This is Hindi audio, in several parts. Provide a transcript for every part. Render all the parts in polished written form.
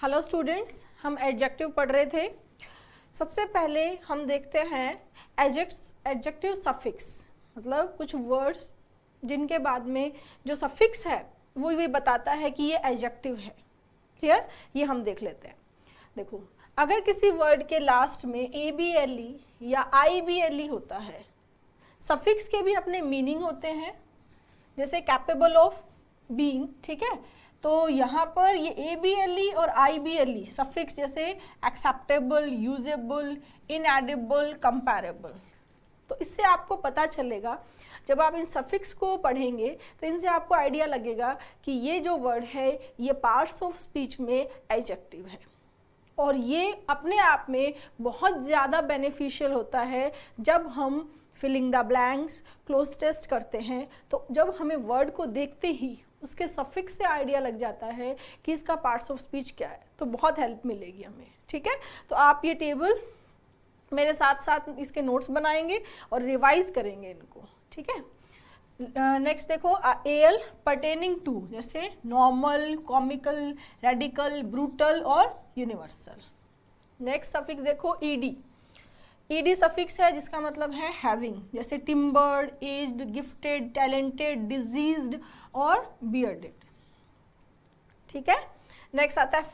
हेलो स्टूडेंट्स, हम एडजेक्टिव पढ़ रहे थे। सबसे पहले हम देखते हैं एडजेक्टिव सफिक्स, मतलब कुछ वर्ड्स जिनके बाद में जो सफिक्स है वो ये बताता है कि ये एडजेक्टिव है। क्लियर? ये हम देख लेते हैं। देखो, अगर किसी वर्ड के लास्ट में ABLE या IBLE होता है, सफिक्स के भी अपने मीनिंग होते हैं, जैसे कैपेबल ऑफ बीइंग, ठीक है। तो यहाँ पर ये ABLE और IBLE सफिक्स जैसे एक्सेप्टेबल, यूजेबल, इनएडिबल, कंपैरेबल, तो इससे आपको पता चलेगा, जब आप इन सफिक्स को पढ़ेंगे तो इनसे आपको आइडिया लगेगा कि ये जो वर्ड है ये पार्ट्स ऑफ स्पीच में एडजेक्टिव है, और ये अपने आप में बहुत ज़्यादा बेनिफिशियल होता है जब हम filling the blanks, cloze test करते हैं। तो जब हमें वर्ड को देखते ही उसके सफिक्स से आइडिया लग जाता है कि इसका पार्ट्स ऑफ स्पीच क्या है, तो बहुत हेल्प मिलेगी हमें, ठीक है। तो आप ये टेबल मेरे साथ साथ इसके नोट्स बनाएंगे और रिवाइज करेंगे इनको, ठीक है। नेक्स्ट देखो, AL पर्टेनिंग टू, जैसे नॉर्मल, कॉमिकल, रेडिकल, ब्रूटल और यूनिवर्सल। नेक्स्ट सफिक्स देखो ED सफिक्स है जिसका मतलब है हैविंग, जैसे टिम्बर्ड, एज्ड, गिफ्टेड, टैलेंटेड, डिजीज्ड और बियर्डेड, ठीक है। नेक्स्ट आता है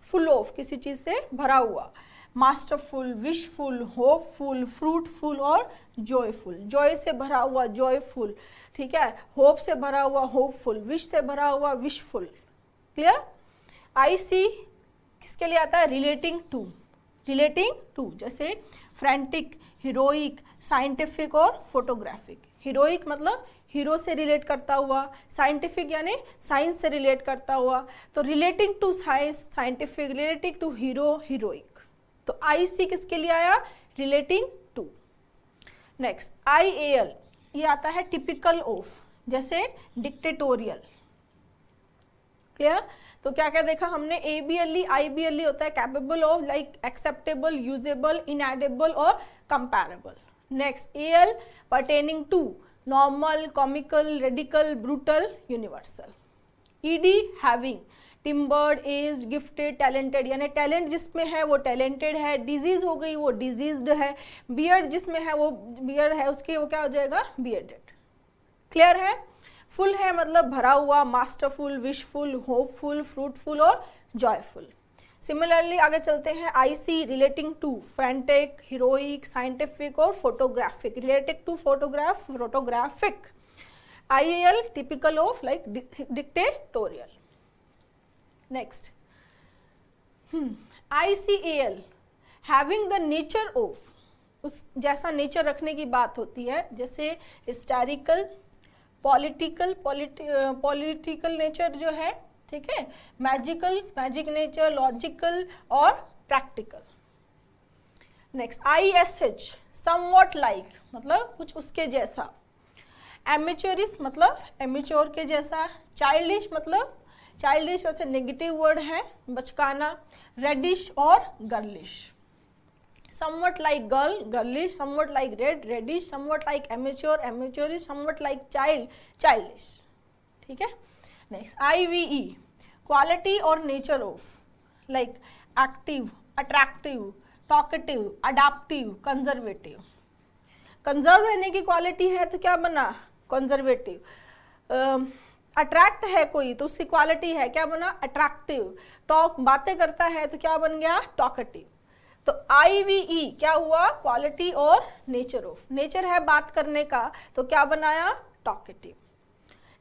फुल ऑफ, किसी चीज से भरा हुआ, मास्टरफुल, विशफुल, होपफुल, फ्रूटफुल और जॉयफुल। जॉय से भरा हुआ जॉयफुल, ठीक है। होप से भरा हुआ होपफुल, विश से भरा हुआ विशफुल। क्लियर? IC किसके लिए आता है? रिलेटिंग टू, जैसे फ्रैंटिक, हीरोइक, साइंटिफिक और फोटोग्राफिक। हीरोइक मतलब हीरो से रिलेट करता हुआ, साइंटिफिक यानी साइंस से रिलेट करता हुआ, तो relating to science scientific, relating to hero heroic. तो IC किसके लिए आया? Relating to. नेक्स्ट IAL, ये आता है टिपिकल ऑफ, जैसे डिक्टेटोरियल। क्लियर? तो क्या क्या देखा हमने? ABLE IBLE होता है capable of, like acceptable, usable, inedible और comparable. Next AL pertaining to, normal, comical, radical, brutal, universal. ED having, timbered, aged, gifted, talented, यानी टैलेंट जिसमें है वो टैलेंटेड है, डिजीज हो गई वो डिजीज्ड है, बियर्ड जिसमें है वो बियर्ड है, उसके वो क्या हो जाएगा? बियर्डेड। क्लियर है? फुल है मतलब भरा हुआ, मास्टरफुल, विशफुल, होपफुल, फ्रूटफुल और जॉयफुल। सिमिलरली आगे चलते हैं, IC relating to, frantic, heroic, scientific और photographic. Relating to photographic. IAL typical of, like dictatorial. Next ICAL having the nature of, उस जैसा नेचर रखने की बात होती है, जैसे हिस्टैरिकल, पॉलिटिकल नेचर जो है, ठीक है, मैजिक नेचर, लॉजिकल और practical. Next ISH somewhat like, मतलब कुछ उसके जैसा। एमेच्योरिश मतलब एमेच्योर के जैसा। चाइल्डिश मतलब चाइल्डिश वैसे नेगेटिव वर्ड है, बचकाना। रेडिश और girlish. somewhat like girl, girlish, somewhat like reddish, somewhat like amateur, amateurish, somewhat like childish, ठीक है। नेक्स्ट IVE क्वालिटी और nature of, like active, attractive, talkative, adaptive, conservative. Conserve रहने की क्वालिटी है तो क्या बना? कंजर्वेटिव। अट्रैक्ट है कोई तो उसकी क्वालिटी है, क्या बना? अट्रैक्टिव। टॉक बातें करता है तो क्या बन गया? टॉकेटिव। तो IVE क्या हुआ? क्वालिटी और नेचर ऑफ। नेचर है बात करने का तो क्या बनाया? टॉकेटिव।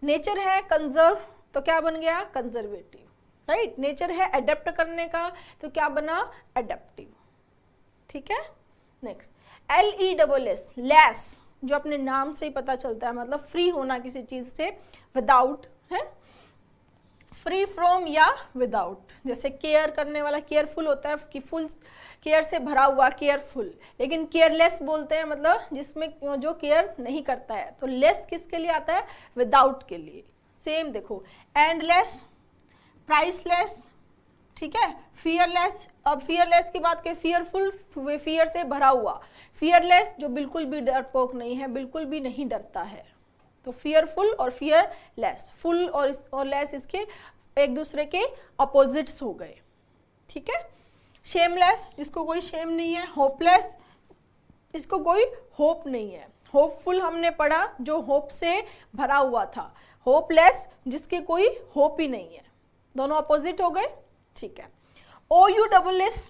नेचर है कंजर्व तो क्या बन गया? Conservative, right. नेचर है अडेप्ट करने का तो क्या बना? अडेप्टिव, ठीक है। नेक्स्ट LESS लेस, जो अपने नाम से ही पता चलता है, मतलब फ्री होना किसी चीज से, विदाउट है, फ्री फ्रॉम या विदाउट। जैसे केयर करने वाला केयरफुल होता है कि फुल केयर से भरा हुआ केयरफुल, लेकिन केयरलेस बोलते हैं मतलब जिसमें जो केयर नहीं करता है। तो लेस किसके लिए आता है? विदाउट के लिए। सेम देखो, एंडलेस, प्राइसलेस, ठीक है, फियरलेस। अब फियरलेस की बात करें, फियरफुल फियर से भरा हुआ, फियरलेस जो बिल्कुल भी डरपोक नहीं है, बिल्कुल भी नहीं डरता है। तो फियरफुल और फियरलेस, फुल और लेस इसके एक दूसरे के अपोजिट्स हो गए। ठीक है। शेमलेस, जिसको कोई शेम नहीं है। होपलेस, इसको कोई होप नहीं है। होपफुल हमने पढ़ा, जो होप से भरा हुआ था। होपलेस, जिसके कोई होप ही नहीं है। दोनों अपोजिट हो गए, ठीक है। OUSS,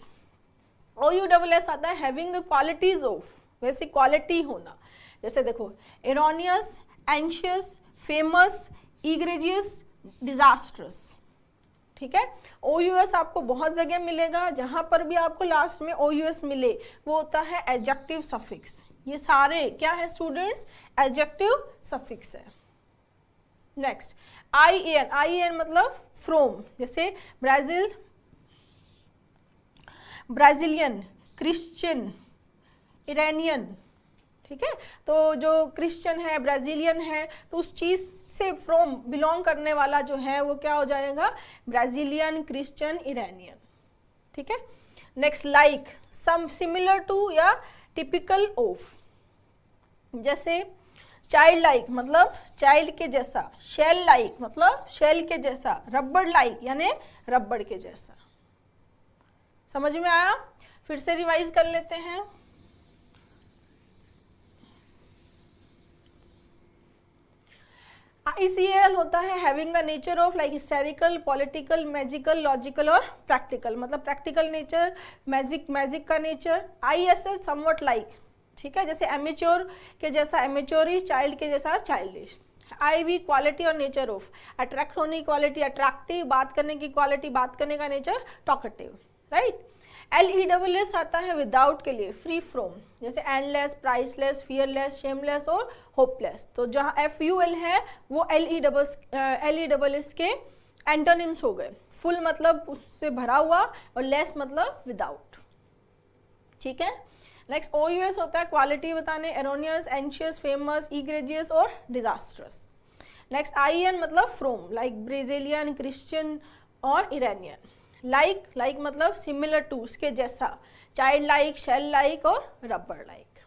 OUSS आता है हैविंग द क्वालिटीज ऑफ, वैसी क्वालिटी होना। जैसे देखो, एरोनियस, एंशियस, फेमस, इग्रेजियस, डिजास्ट्रस, ठीक है। OUS आपको बहुत जगह मिलेगा, जहां पर भी आपको लास्ट में OUS मिले वो होता है एडजेक्टिव सफिक्स। ये सारे क्या है स्टूडेंट्स, एडजेक्टिव सफिक्स है। नेक्स्ट IAN, IAN मतलब फ्रोम, जैसे ब्राजील, ब्राजीलियन, क्रिश्चियन, इरानियन, ठीक है। तो जो क्रिश्चियन है, ब्राजीलियन है, तो उस चीज से फ्रॉम बिलोंग करने वाला जो है वो क्या हो जाएगा, ब्राजीलियन, क्रिश्चियन, इरानियन, ठीक है। Next like, some, similar to या टिपिकल ऑफ, जैसे चाइल्ड लाइक मतलब चाइल्ड के जैसा, शेल लाइक मतलब शेल के जैसा, रबड़ लाइक यानी रबड़ के जैसा। समझ में आया? फिर से रिवाइज कर लेते हैं। ICAL होता है having the nature of like historical, political, magical, logical और प्रैक्टिकल, मतलब प्रैक्टिकल नेचर, मैजिक का नेचर। ISS समवट लाइक, ठीक है, जैसे एमेच्योर के जैसा एमेच्योरिश, चाइल्ड के जैसा चाइल्डिश। IV क्वालिटी और नेचर ऑफ, अट्रैक्ट होने की क्वालिटी अट्रैक्टिव, बात करने की क्वालिटी बात करने का नेचर टॉकेटिव, राइट। LESS आता है विदाउट के लिए, फ्री फ्रॉम, जैसे एंडलेस, प्राइसलेस, फियरलेस, शेमलेस और होपलेस। तो जहाँ FUL है वो LESS के एंटोनिम्स हो गए। फुल मतलब उससे भरा हुआ और लेस मतलब विदाउट, ठीक है। नेक्स्ट OUS होता है क्वालिटी बताने, एरोनियस, एंशियस, फेमस, इग्रेजियस और डिजास्ट्रस। नेक्स्ट IAN मतलब फ्रोम, लाइक ब्राजीलियन, क्रिश्चियन और इरानियन। लाइक मतलब सिमिलर टू, उसके जैसा, चाइल्ड लाइक, शेल लाइक और रबर लाइक,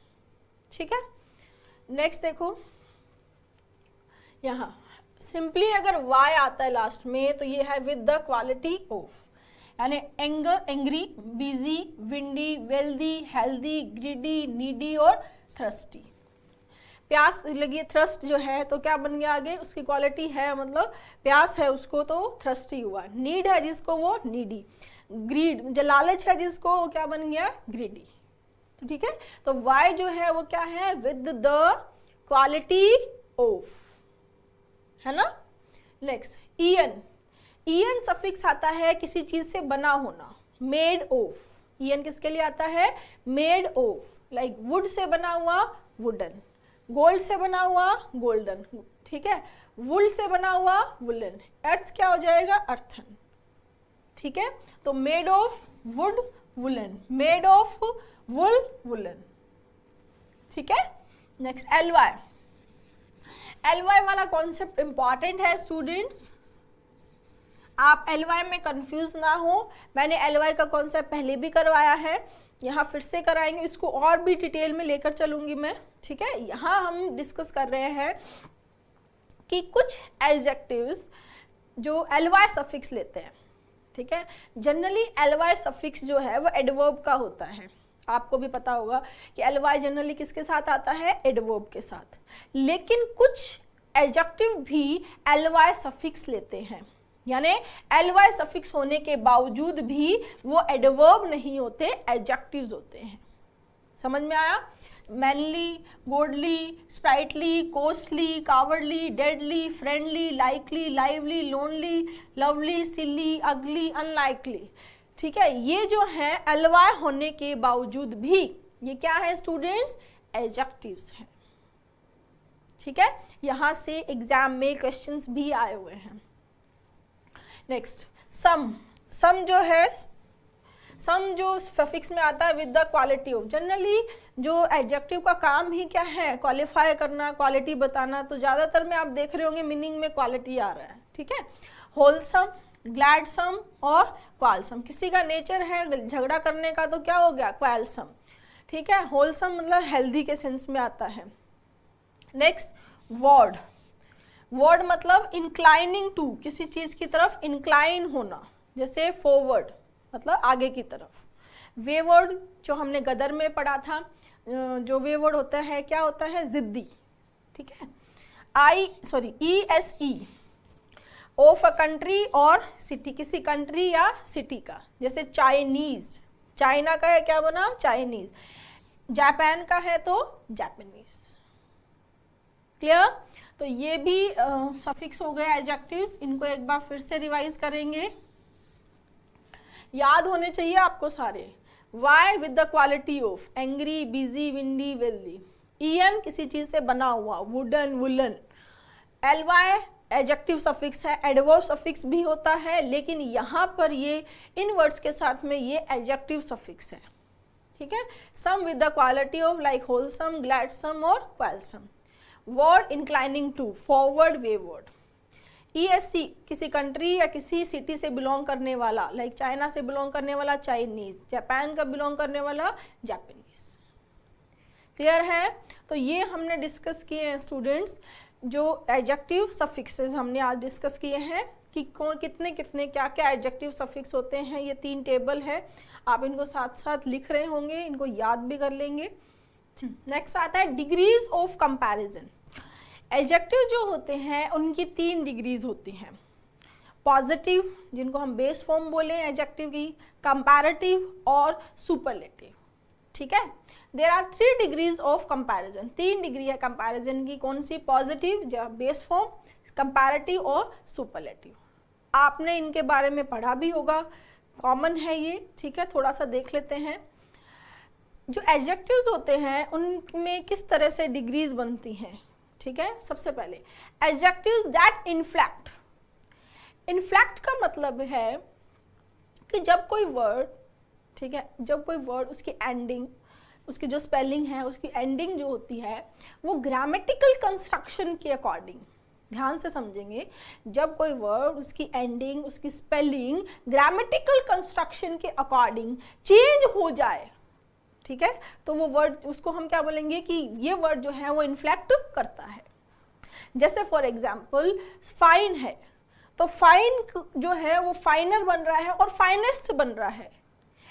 ठीक है। नेक्स्ट देखो यहाँ सिंपली अगर Y आता है लास्ट में तो ये है विद द क्वालिटी ऑफ, यानी anger, angry, busy, windy, wealthy, healthy, greedy, needy और थ्रस्टी। प्यास लगी, थ्रस्ट जो है तो क्या बन गया आगे, उसकी क्वालिटी है मतलब प्यास है उसको तो थ्रस्टी हुआ। नीड है जिसको वो नीडी, ग्रीड जो लालच है जिसको वो क्या बन गया, ग्रीडी। तो ठीक है, तो वाई जो है वो क्या है, विद द क्वालिटी ऑफ, है ना। नेक्स्ट ईएन सफिक्स आता है किसी चीज से बना होना, मेड ऑफ। ईएन किसके लिए आता है, made of, like would say बना हुआ वुडन, गोल्ड से बना हुआ गोल्डन, ठीक है, वुल से बना हुआ वुलन, अर्थ क्या हो जाएगा, अर्थन, ठीक है। तो made of wood woollen, made of wool woollen, ठीक है। नेक्स्ट एलवाई वाला कॉन्सेप्ट इंपॉर्टेंट है स्टूडेंट्स, आप एलवाई में कंफ्यूज ना हो। मैंने एलवाई का कॉन्सेप्ट पहले भी करवाया है, यहाँ फिर से कराएंगे, इसको और भी डिटेल में लेकर चलूंगी मैं, ठीक है। यहाँ हम डिस्कस कर रहे हैं कि कुछ एडजेक्टिव्स जो एलवाई सफिक्स लेते हैं, ठीक है। जनरली एलवाई सफिक्स जो है वो एडवर्ब का होता है, आपको भी पता होगा कि एलवाई जनरली किसके साथ आता है, एडवर्ब के साथ। लेकिन कुछ एडजेक्टिव भी एलवाई सफिक्स लेते हैं, यानी एलवाई सफिक्स होने के बावजूद भी वो एडवर्ब नहीं होते, एडजेक्टिव्स होते हैं। समझ में आया? Manly, goodly, sprightly, costly, cowardly, deadly, friendly, likely, lively, lonely, lovely, silly, ugly, unlikely, ठीक है। ये जो है एलवाई होने के बावजूद भी ये क्या है स्टूडेंट्स, एडजेक्टिव्स हैं, ठीक है। यहां से एग्जाम में क्वेश्चंस भी आए हुए हैं। नेक्स्ट सम जो है, सम जो सफिक्स में आता है with the quality of. Generally जो एडजेक्टिव का काम ही क्या है, क्वालिफाई करना, क्वालिटी बताना, तो ज़्यादातर में आप देख रहे होंगे मीनिंग में क्वालिटी आ रहा है, ठीक है। होलसम, ग्लैडसम और क्वालसम, किसी का नेचर है झगड़ा करने का तो क्या हो गया, क्वालसम, ठीक है। होलसम मतलब हेल्दी के सेंस में आता है। नेक्स्ट वर्ड मतलब इंक्लाइनिंग टू, किसी चीज की तरफ इंक्लाइन होना, जैसे फॉरवर्ड, मतलब आगे की तरफ। वेवर्ड जो हमने गदर में पढ़ा था, जो वेवर्ड होता है क्या होता है, जिद्दी, ठीक है। ESE ऑफ अ कंट्री और सिटी, किसी कंट्री या सिटी का, जैसे चाइनीज, चाइना का है क्या बना, चाइनीज, जापान का है तो जापानीज। क्लियर? तो ये भी सफिक्स हो गए एडजेक्टिव्स, इनको एक बार फिर से रिवाइज करेंगे, याद होने चाहिए आपको सारे। Y with the quality of, angry, busy, windy, wealthy. EN किसी चीज से बना हुआ, wooden, woollen. LY adjective suffix है, एडवर्ब सफिक्स भी होता है, लेकिन यहाँ पर ये इन वर्ड्स के साथ में ये एडजेक्टिव सफिक्स है, ठीक है। Some with the quality of, like wholesome, gladsome और quarrelsome. Ward inclining to, forward, wayward. ESC किसी कंट्री या किसी सिटी से बिलोंग करने वाला, लाइक चाइना से बिलोंग करने वाला चाइनीज, जापान का बिलोंग करने वाला जापानीज। क्लियर है? तो ये हमने डिस्कस किए हैं स्टूडेंट्स, जो एडजेक्टिव सफिक्सेस हमने आज डिस्कस किए हैं कि कौन कितने कितने क्या क्या एडजेक्टिव सफिक्स होते हैं। ये 3 टेबल है, आप इनको साथ साथ लिख रहे होंगे, इनको याद भी कर लेंगे। नेक्स्ट आता है डिग्रीज ऑफ कंपैरिजन। एडजेक्टिव जो होते हैं उनकी 3 डिग्रीज होती हैं, पॉजिटिव जिनको हम बेस फॉर्म बोले एडजेक्टिव की, कंपैरेटिव और सुपरलेटिव, ठीक है। There are 3 degrees of comparison, 3 degree है कंपैरिजन की, कौन सी, पॉजिटिव, बेस फॉर्म, कंपैरेटिव और सुपरलेटिव। आपने इनके बारे में पढ़ा भी होगा, कॉमन है ये, ठीक है। थोड़ा सा देख लेते हैं। जो एडजेक्टिव्स होते हैं उनमें किस तरह से डिग्रीज बनती हैं, ठीक है। सबसे पहले एडजेक्टिव्स दैट इन्फ्लेक्ट। इन्फ्लेक्ट का मतलब है कि जब कोई वर्ड, ठीक है, जब कोई वर्ड उसकी एंडिंग, उसकी जो स्पेलिंग है, उसकी एंडिंग जो होती है वो ग्रामेटिकल कंस्ट्रक्शन के अकॉर्डिंग, ध्यान से समझेंगे, जब कोई वर्ड उसकी एंडिंग, उसकी स्पेलिंग ग्रामेटिकल कंस्ट्रक्शन के अकॉर्डिंग चेंज हो जाए, ठीक है, तो वो वर्ड, उसको हम क्या बोलेंगे कि ये वर्ड जो है वो इन्फ्लेक्ट करता है। जैसे फॉर एग्जाम्पल फाइन है, तो फाइन जो है वो फाइनर बन रहा है और फाइनेस्ट बन रहा है।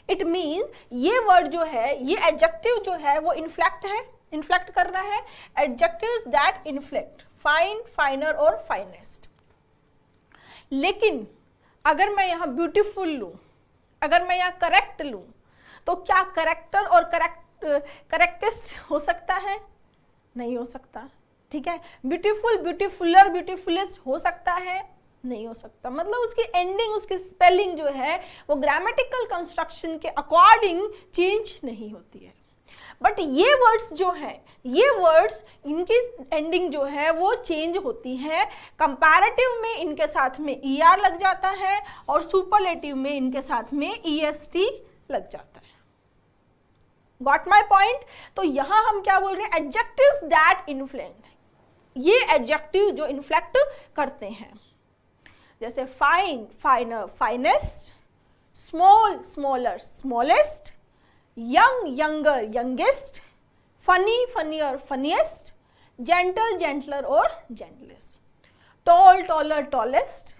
इट मीन्स ये वर्ड जो है, ये एडजेक्टिव जो है वो इन्फ्लेक्ट है, इन्फ्लेक्ट कर रहा है। एडजेक्टिव्स दैट इन्फ्लेक्ट, फाइन, फाइनर और फाइनेस्ट। लेकिन अगर मैं यहाँ ब्यूटीफुल लूँ, अगर मैं यहाँ करेक्ट लूँ, तो क्या करेक्टर और करेक्टेस्ट हो सकता है? नहीं हो सकता, ठीक है। ब्यूटीफुल, ब्यूटीफुलर, ब्यूटीफुलेस्ट हो सकता है? नहीं हो सकता। मतलब उसकी एंडिंग, उसकी स्पेलिंग जो है वो ग्रामेटिकल कंस्ट्रक्शन के अकॉर्डिंग चेंज नहीं होती है। बट ये वर्ड्स जो हैं, ये वर्ड्स, इनकी एंडिंग जो है वो चेंज होती है। कंपैरेटिव में इनके साथ में ER लग जाता है और सुपरलेटिव में इनके साथ में EST लग जाता है। Got my point? तो यहां हम क्या बोल रहे हैं, एडजेक्टिव्स दैट इन्फ्लेक्ट, ये एडजेक्टिव जो इन्फ्लेक्ट करते हैं। जैसे fine, फाइनर, finest, small, smaller, smallest, young, younger, youngest, funny, funnier, funniest, gentle, gentler और gentlest, toll, taller, tallest.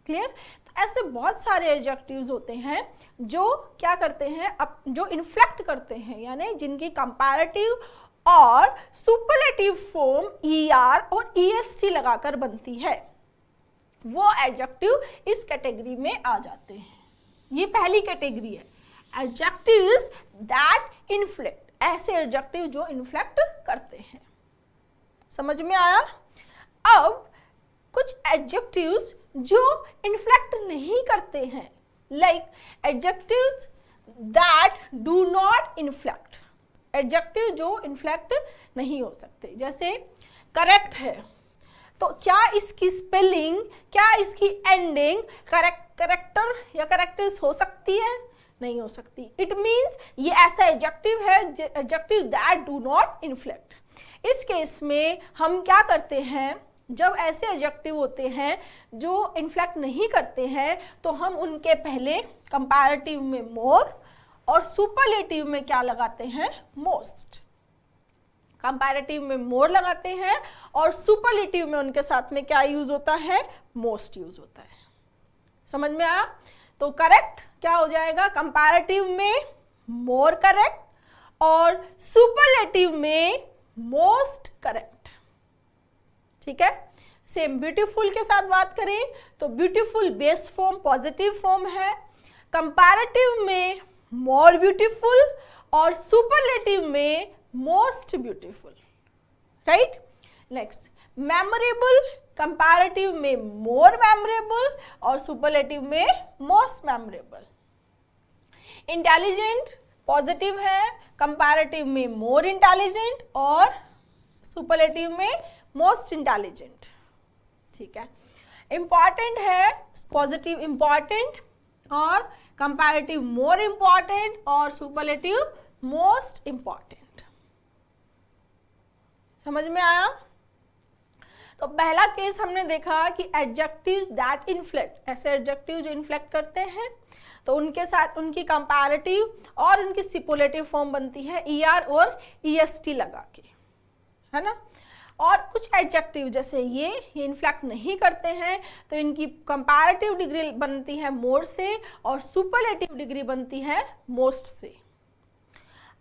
Clear? तो ऐसे बहुत सारे एडजेक्टिव्स होते हैं जो क्या करते हैं, जो इन्फ्लेक्ट करते हैं, यानी जिनकी कंपैरेटिव और सुपरलेटिव फॉर्म ER और EST लगाकर बनती है, वो एडजेक्टिव इस कैटेगरी में आ जाते हैं। ये पहली कैटेगरी है, एडजेक्टिव्स दैट इन्फ्लेक्ट, ऐसे एडजेक्टिव जो इन्फ्लेक्ट करते हैं। समझ में आया? अब कुछ एडजेक्टिव्स जो इन्फ्लेक्ट नहीं करते हैं, like adjectives that do not inflect, adjective जो इन्फ्लेक्ट नहीं हो सकते। जैसे करेक्ट है, तो क्या इसकी स्पेलिंग, क्या इसकी एंडिंग करेक्टर या करेक्टर्स हो सकती है? नहीं हो सकती। इट मीन्स ये ऐसा एडजेक्टिव है, एडजेक्टिव दैट डू नॉट इन्फ्लेक्ट। इस केस में हम क्या करते हैं, जब ऐसे एडजेक्टिव होते हैं जो इन्फ्लेक्ट नहीं करते हैं, तो हम उनके पहले कंपैरेटिव में मोर और सुपरलेटिव में क्या लगाते हैं, मोस्ट। कंपैरेटिव में मोर लगाते हैं और सुपरलेटिव में उनके साथ में क्या यूज होता है, मोस्ट यूज होता है। समझ में आया? तो करेक्ट क्या हो जाएगा, कंपैरेटिव में मोर करेक्ट और सुपरलेटिव में मोस्ट करेक्ट। ठीक है, सेम ब्यूटीफुल के साथ बात करें तो beautiful base form positive form है, कंपैरेटिव में मोर ब्यूटीफुल और सुपरलेटिव में most beautiful. Right, next memorable comparative में मोर मेमोरेबल और सुपरलेटिव में मोस्ट मेमोरेबल। इंटेलिजेंट पॉजिटिव है, कंपैरेटिव में मोर इंटेलिजेंट और सुपरलेटिव में मोस्ट इंटेलिजेंट। ठीक है, इंपॉर्टेंट है पॉजिटिव इंपॉर्टेंट और कंपैरेटिव मोर इंपॉर्टेंट और सुपरलेटिव मोस्ट इंपॉर्टेंट। समझ में आया? तो पहला केस हमने देखा कि एडजेक्टिव्स दैट इन्फ्लेक्ट, ऐसे एडजेक्टिव जो इन्फ्लेक्ट करते हैं तो उनके साथ उनकी कंपैरेटिव और उनकी सुपरलेटिव फॉर्म बनती है ER और EST लगा के, है ना। और कुछ एडजेक्टिव जैसे ये इन्फ्लेक्ट नहीं करते हैं तो इनकी कंपैरेटिव डिग्री बनती है मोर से और सुपरलेटिव डिग्री बनती है मोस्ट से।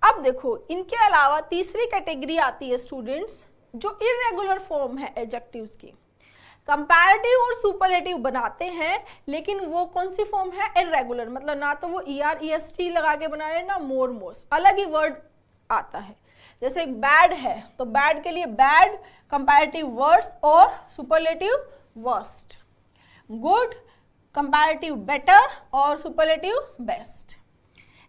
अब देखो इनके अलावा तीसरी कैटेगरी आती है स्टूडेंट्स जो इर्रेगुलर फॉर्म है एडजेक्टिव्स की। कंपैरेटिव और सुपरलेटिव बनाते हैं लेकिन वो कौन सी फॉर्म है, इर्रेगुलर, मतलब ना तो वो ER EST लगा के बना रहे ना मोर मोस्ट, अलग ही वर्ड आता है। जैसे बैड है तो बैड के लिए बैड कंपैरेटिव वर्ड्स और superlative worst, good comparative better और सुपरलेटिव बेस्ट,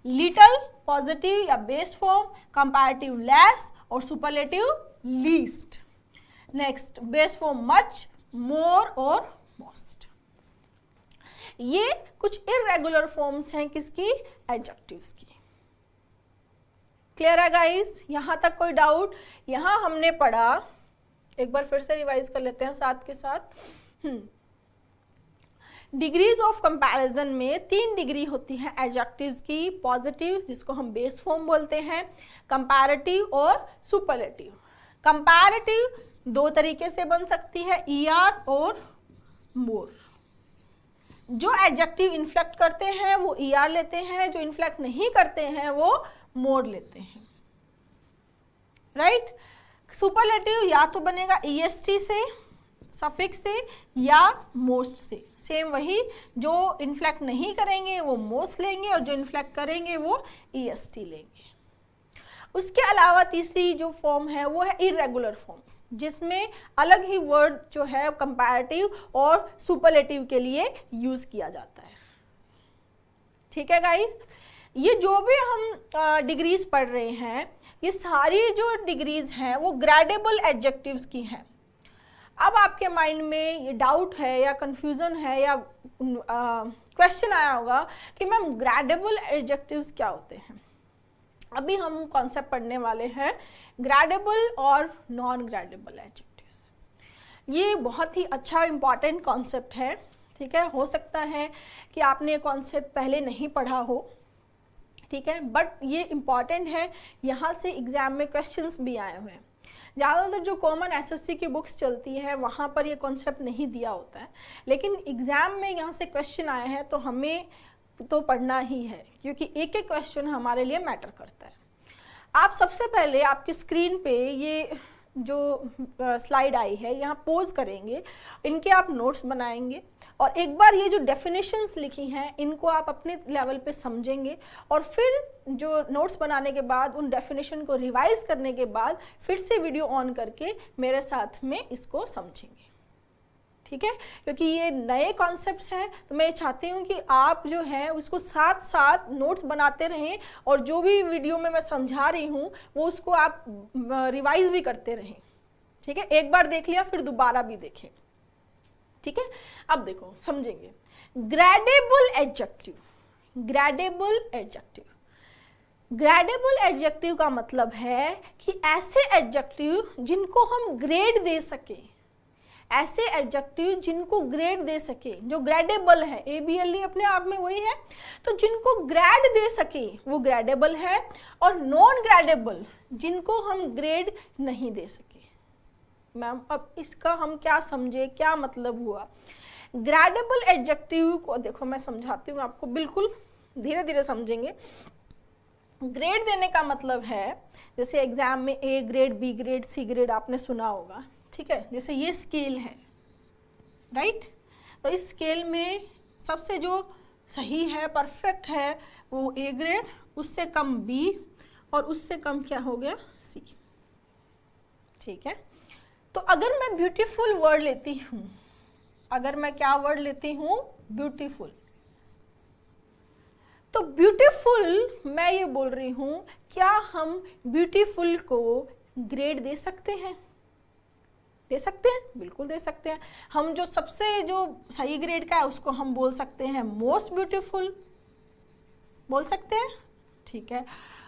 लिटिल पॉजिटिव या बेस फॉर्म कंपैरेटिव लेस और superlative least, next base form much more और मोस्ट। ये कुछ इर्रेगुलर फॉर्म्स हैं किसकी, एडजेक्टिव्स की। क्लियर है गाइस? यहां तक कोई डाउट? यहां हमने पढ़ा, एक बार फिर से रिवाइज कर लेते हैं साथ के साथ। डिग्रीज ऑफ कंपैरिजन में 3 डिग्री होती है एडजेक्टिव्स की, पॉजिटिव जिसको हम बेस फॉर्म बोलते हैं, कंपैरेटिव और सुपरलेटिव। कंपैरेटिव 2 तरीके से बन सकती है, ER और मोर। जो एडजेक्टिव इन्फ्लेक्ट करते हैं वो ER लेते हैं, जो इन्फ्लेक्ट नहीं करते हैं वो मोर लेते हैं। राइट, सुपरलेटिव या तो बनेगा EST से सफिक्स से या मोस्ट से, सेम वही, जो इन्फ्लेक्ट नहीं करेंगे वो मोस्ट लेंगे और जो इन्फ्लेक्ट करेंगे वो EST लेंगे। उसके अलावा तीसरी जो फॉर्म है वो है इर्रेगुलर फॉर्म्स, जिसमें अलग ही वर्ड जो है कंपैरेटिव और सुपरलेटिव के लिए यूज किया जाता है। ठीक है गाइस, ये जो भी हम डिग्रीज पढ़ रहे हैं ये सारी जो डिग्रीज हैं वो ग्रेडेबल एडजेक्टिव्स की हैं। अब आपके माइंड में ये डाउट है या कंफ्यूजन है या क्वेश्चन आया होगा कि मैम ग्रेडेबल एडजेक्टिव्स क्या होते हैं। अभी हम कॉन्सेप्ट पढ़ने वाले हैं ग्रेडेबल और नॉन ग्रेडेबल एडजेक्टिव्स। ये बहुत ही अच्छा इम्पॉर्टेंट कॉन्सेप्ट है। ठीक है, हो सकता है कि आपने ये कॉन्सेप्ट पहले नहीं पढ़ा हो, ठीक है, बट ये इम्पॉर्टेंट है, यहाँ से एग्जाम में क्वेश्चंस भी आए हुए हैं। ज़्यादातर जो कॉमन SSC की बुक्स चलती है वहाँ पर ये कॉन्सेप्ट नहीं दिया होता है, लेकिन एग्ज़ाम में यहाँ से क्वेश्चन आए हैं तो हमें तो पढ़ना ही है, क्योंकि एक एक क्वेश्चन हमारे लिए मैटर करता है। आप सबसे पहले आपकी स्क्रीन पे ये जो स्लाइड आई है यहाँ पोज करेंगे, इनके आप नोट्स बनाएंगे और एक बार ये जो डेफिनेशंस लिखी हैं इनको आप अपने लेवल पे समझेंगे और फिर जो नोट्स बनाने के बाद उन डेफिनेशन को रिवाइज करने के बाद फिर से वीडियो ऑन करके मेरे साथ में इसको समझेंगे। ठीक है, क्योंकि ये नए कॉन्सेप्ट्स हैं तो मैं चाहती हूँ कि आप जो है उसको साथ साथ नोट्स बनाते रहें और जो भी वीडियो में मैं समझा रही हूँ वो उसको आप रिवाइज भी करते रहें। ठीक है, एक बार देख लिया फिर दोबारा भी देखें। ठीक है, अब देखो समझेंगे gradable adjective. Gradable adjective, gradable adjective का मतलब है कि ऐसे एडजेक्टिव जिनको हम ग्रेड दे सकें, ऐसे एडजेक्टिव जिनको ग्रेड दे सके, जो ग्रेडेबल है, ABLE अपने आप में वही है, तो जिनको ग्रेड दे सके वो ग्रेडेबल है, और नॉन ग्रेडेबल जिनको हम ग्रेड नहीं दे सके। मैम अब इसका हम क्या समझे, क्या मतलब हुआ? ग्रेडेबल एडजेक्टिव को देखो मैं समझाती हूँ आपको, बिल्कुल धीरे धीरे समझेंगे। ग्रेड देने का मतलब है, जैसे एग्जाम में A grade, B grade, C grade आपने सुना होगा, ठीक है। जैसे ये स्केल है, राइट, तो इस स्केल में सबसे जो सही है, परफेक्ट है, वो ए ग्रेड, उससे कम बी और उससे कम क्या हो गया, सी, ठीक है। तो अगर मैं ब्यूटीफुल वर्ड लेती हूँ, अगर मैं क्या वर्ड लेती हूँ, ब्यूटीफुल, तो ब्यूटीफुल मैं ये बोल रही हूँ, क्या हम ब्यूटीफुल को ग्रेड दे सकते हैं? दे सकते हैं, बिल्कुल दे सकते हैं। हम जो सबसे जो सही ग्रेड का है उसको हम बोल सकते हैं मोस्ट ब्यूटीफुल, बोल सकते हैं, ठीक है।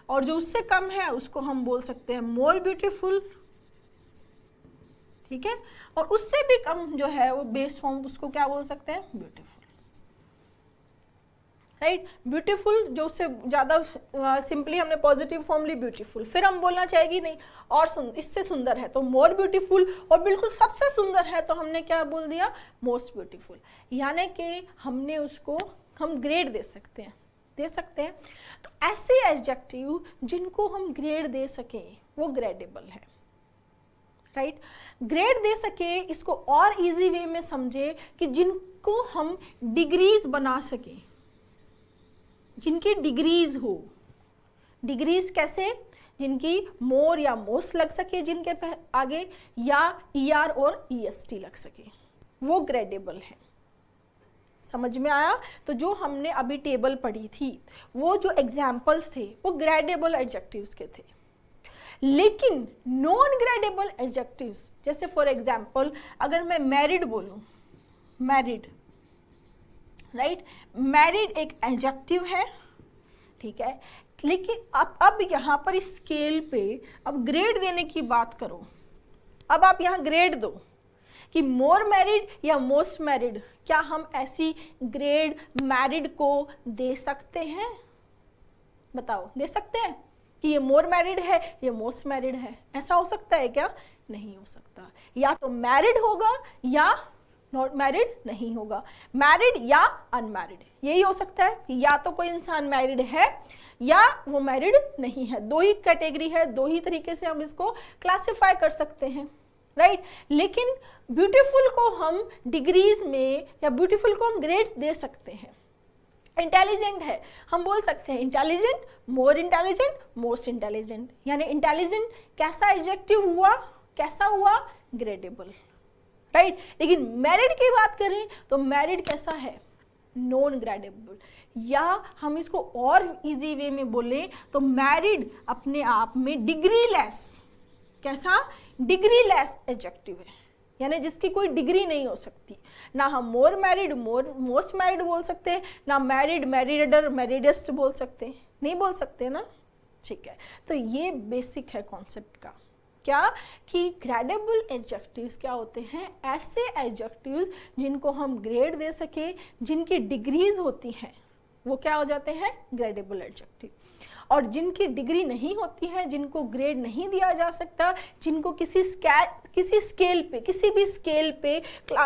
और जो उससे कम है उसको हम बोल सकते हैं मोर ब्यूटीफुल, ठीक है। और उससे भी कम जो है वो बेस फॉर्म, उसको क्या बोल सकते हैं, ब्यूटीफुल, राइट। ब्यूटीफुल जो उससे ज़्यादा सिंपली हमने पॉजिटिव फॉर्म ली ब्यूटीफुल, फिर हम बोलना चाहेगी नहीं और इससे सुंदर है तो मोर ब्यूटीफुल, और बिल्कुल सबसे सुंदर है तो हमने क्या बोल दिया, मोस्ट ब्यूटीफुल। यानी कि हमने उसको हम ग्रेड दे सकते हैं, दे सकते हैं। तो ऐसे एडजेक्टिव जिनको हम ग्रेड दे सकें वो ग्रेडेबल है, राइट। ग्रेड दे सके, इसको और इजी वे में समझे कि जिनको हम डिग्रीज बना सके, जिनकी डिग्रीज हो। डिग्रीज कैसे, जिनकी मोर या मोस्ट लग सके जिनके आगे, या ER और EST लग सके, वो ग्रेडेबल है। समझ में आया? तो जो हमने अभी टेबल पढ़ी थी, वो जो एग्जाम्पल्स थे वो ग्रेडेबल एडजेक्टिव्स के थे। लेकिन नॉन ग्रेडेबल एडजेक्टिव्स, जैसे फॉर एग्जाम्पल अगर मैं मैरिड बोलूं, मैरिड, राइट, मैरिड एक एडजेक्टिव है, ठीक है। लेकिन अब यहाँ पर इस स्केल पे अब ग्रेड देने की बात करो, अब आप यहाँ ग्रेड दो कि मोर मैरिड या मोस्ट मैरिड, क्या हम ऐसी ग्रेड मैरिड को दे सकते हैं? बताओ, दे सकते हैं कि ये मोर मैरिड है, ये मोस्ट मैरिड है? ऐसा हो सकता है क्या? नहीं हो सकता। या तो मैरिड होगा या नॉट मैरिड नहीं होगा, मैरिड या अनमैरिड, यही हो सकता है कि या तो कोई इंसान मैरिड है या वो मैरिड नहीं है। दो ही कैटेगरी है, दो ही तरीके से हम इसको क्लासिफाई कर सकते हैं, राइट। लेकिन ब्यूटीफुल को हम डिग्रीज में या ब्यूटीफुल को हम ग्रेड दे सकते हैं। इंटेलिजेंट है, हम बोल सकते हैं intelligent, more intelligent, most intelligent. यानी इंटेलिजेंट कैसा एडजेक्टिव हुआ, कैसा हुआ, ग्रेडेबल, राइट। लेकिन मैरिड की बात करें तो मैरिड कैसा है, नॉन ग्रेडेबल। या हम इसको और इजी वे में बोले तो मैरिड अपने आप में डिग्री लेस, कैसा, डिग्री लेस एडजेक्टिव है, यानी जिसकी कोई डिग्री नहीं हो सकती। ना हम मोर मैरिड, मोस्ट मैरिड बोल सकते हैं, ना मैरिड, मैरिडर, मैरिडेस्ट बोल सकते हैं, नहीं बोल सकते ना, ठीक है। तो ये बेसिक है कॉन्सेप्ट का, क्या कि ग्रेडेबल एडजेक्टिव्स क्या होते हैं, ऐसे एडजेक्टिव्स जिनको हम ग्रेड दे सके, जिनकी डिग्रीज होती हैं, वो क्या हो जाते हैं, ग्रेडेबल एडजेक्टिव। और जिनकी डिग्री नहीं होती है, जिनको ग्रेड नहीं दिया जा सकता, जिनको किसी स्केल पे, किसी भी स्केल पे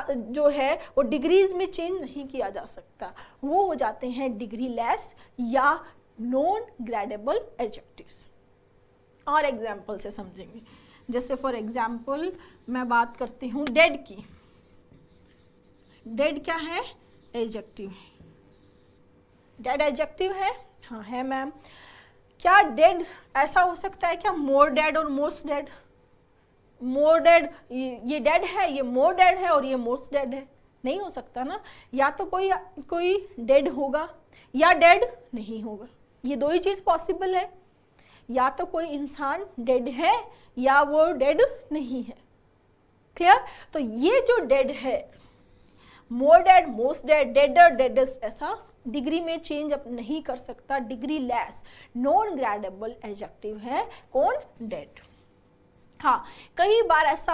जो है वो डिग्रीज में चेंज नहीं किया जा सकता, वो हो जाते हैं डिग्री लेस या नॉन ग्रेडेबल एडजेक्टिव्स। और एग्जाम्पल से समझेंगे, जैसे फॉर एग्जाम्पल मैं बात करती हूँ डेड की। डेड क्या है, एडजेक्टिव है। डेड एडजेक्टिव है, हाँ है मैम। क्या डेड ऐसा हो सकता है क्या, मोर डेड और मोस्ट डेड? मोर डेड, ये डेड है, ये मोर डेड है और ये मोस्ट डेड है? नहीं हो सकता ना। या तो कोई डेड होगा या डेड नहीं होगा, ये दो ही चीज पॉसिबल है। या तो कोई इंसान डेड है या वो डेड नहीं है। क्लियर? तो ये जो डेड है, मोर डेड, मोस्ट डेड, डेडर, डेडेस्ट, ऐसा डिग्री में चेंज अब नहीं कर सकता, degree less non gradable adjective है कौन, डेड। हाँ, कई बार ऐसा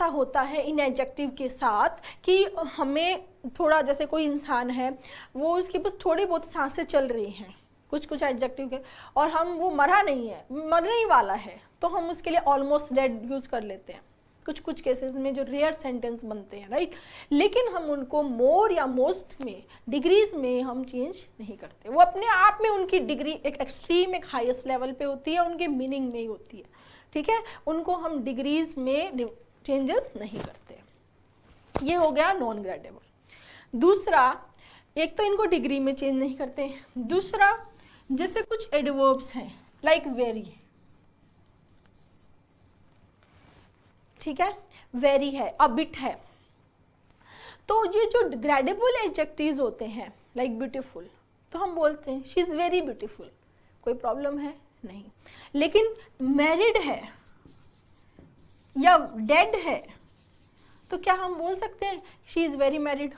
होता है इन एडजेक्टिव के साथ कि हमें थोड़ा, जैसे कोई इंसान है, वो उसकी बस थोड़ी बहुत सांसें चल रही हैं, कुछ एडजेक्टिव के, और वो मरा नहीं है, मरने ही वाला है, तो हम उसके लिए ऑलमोस्ट डेड यूज कर लेते हैं, कुछ कुछ केसेस में जो रेयर सेंटेंस बनते हैं, राइट, लेकिन हम उनको मोर या मोस्ट में, डिग्रीज में हम चेंज नहीं करते। वो अपने आप में उनकी डिग्री एक एक्सट्रीम, एक हाईएस्ट लेवल पे होती है, उनके मीनिंग में ही होती है, ठीक है, उनको हम डिग्रीज में चेंजेस नहीं करते। ये हो गया नॉन ग्रेडेबल। दूसरा, एक तो इनको डिग्री में चेंज नहीं करते, दूसरा जैसे कुछ एडवर्ब्स हैं लाइक वेरी, ठीक है, वेरी है, अबिट है, तो ये जो ग्रेडेबल एडजेक्टिव्स होते हैं लाइक ब्यूटीफुल, तो हम बोलते हैं शी इज वेरी ब्यूटीफुल, कोई प्रॉब्लम है नहीं। लेकिन मैरिड है या डेड है तो क्या हम बोल सकते हैं शी इज वेरी मैरिड?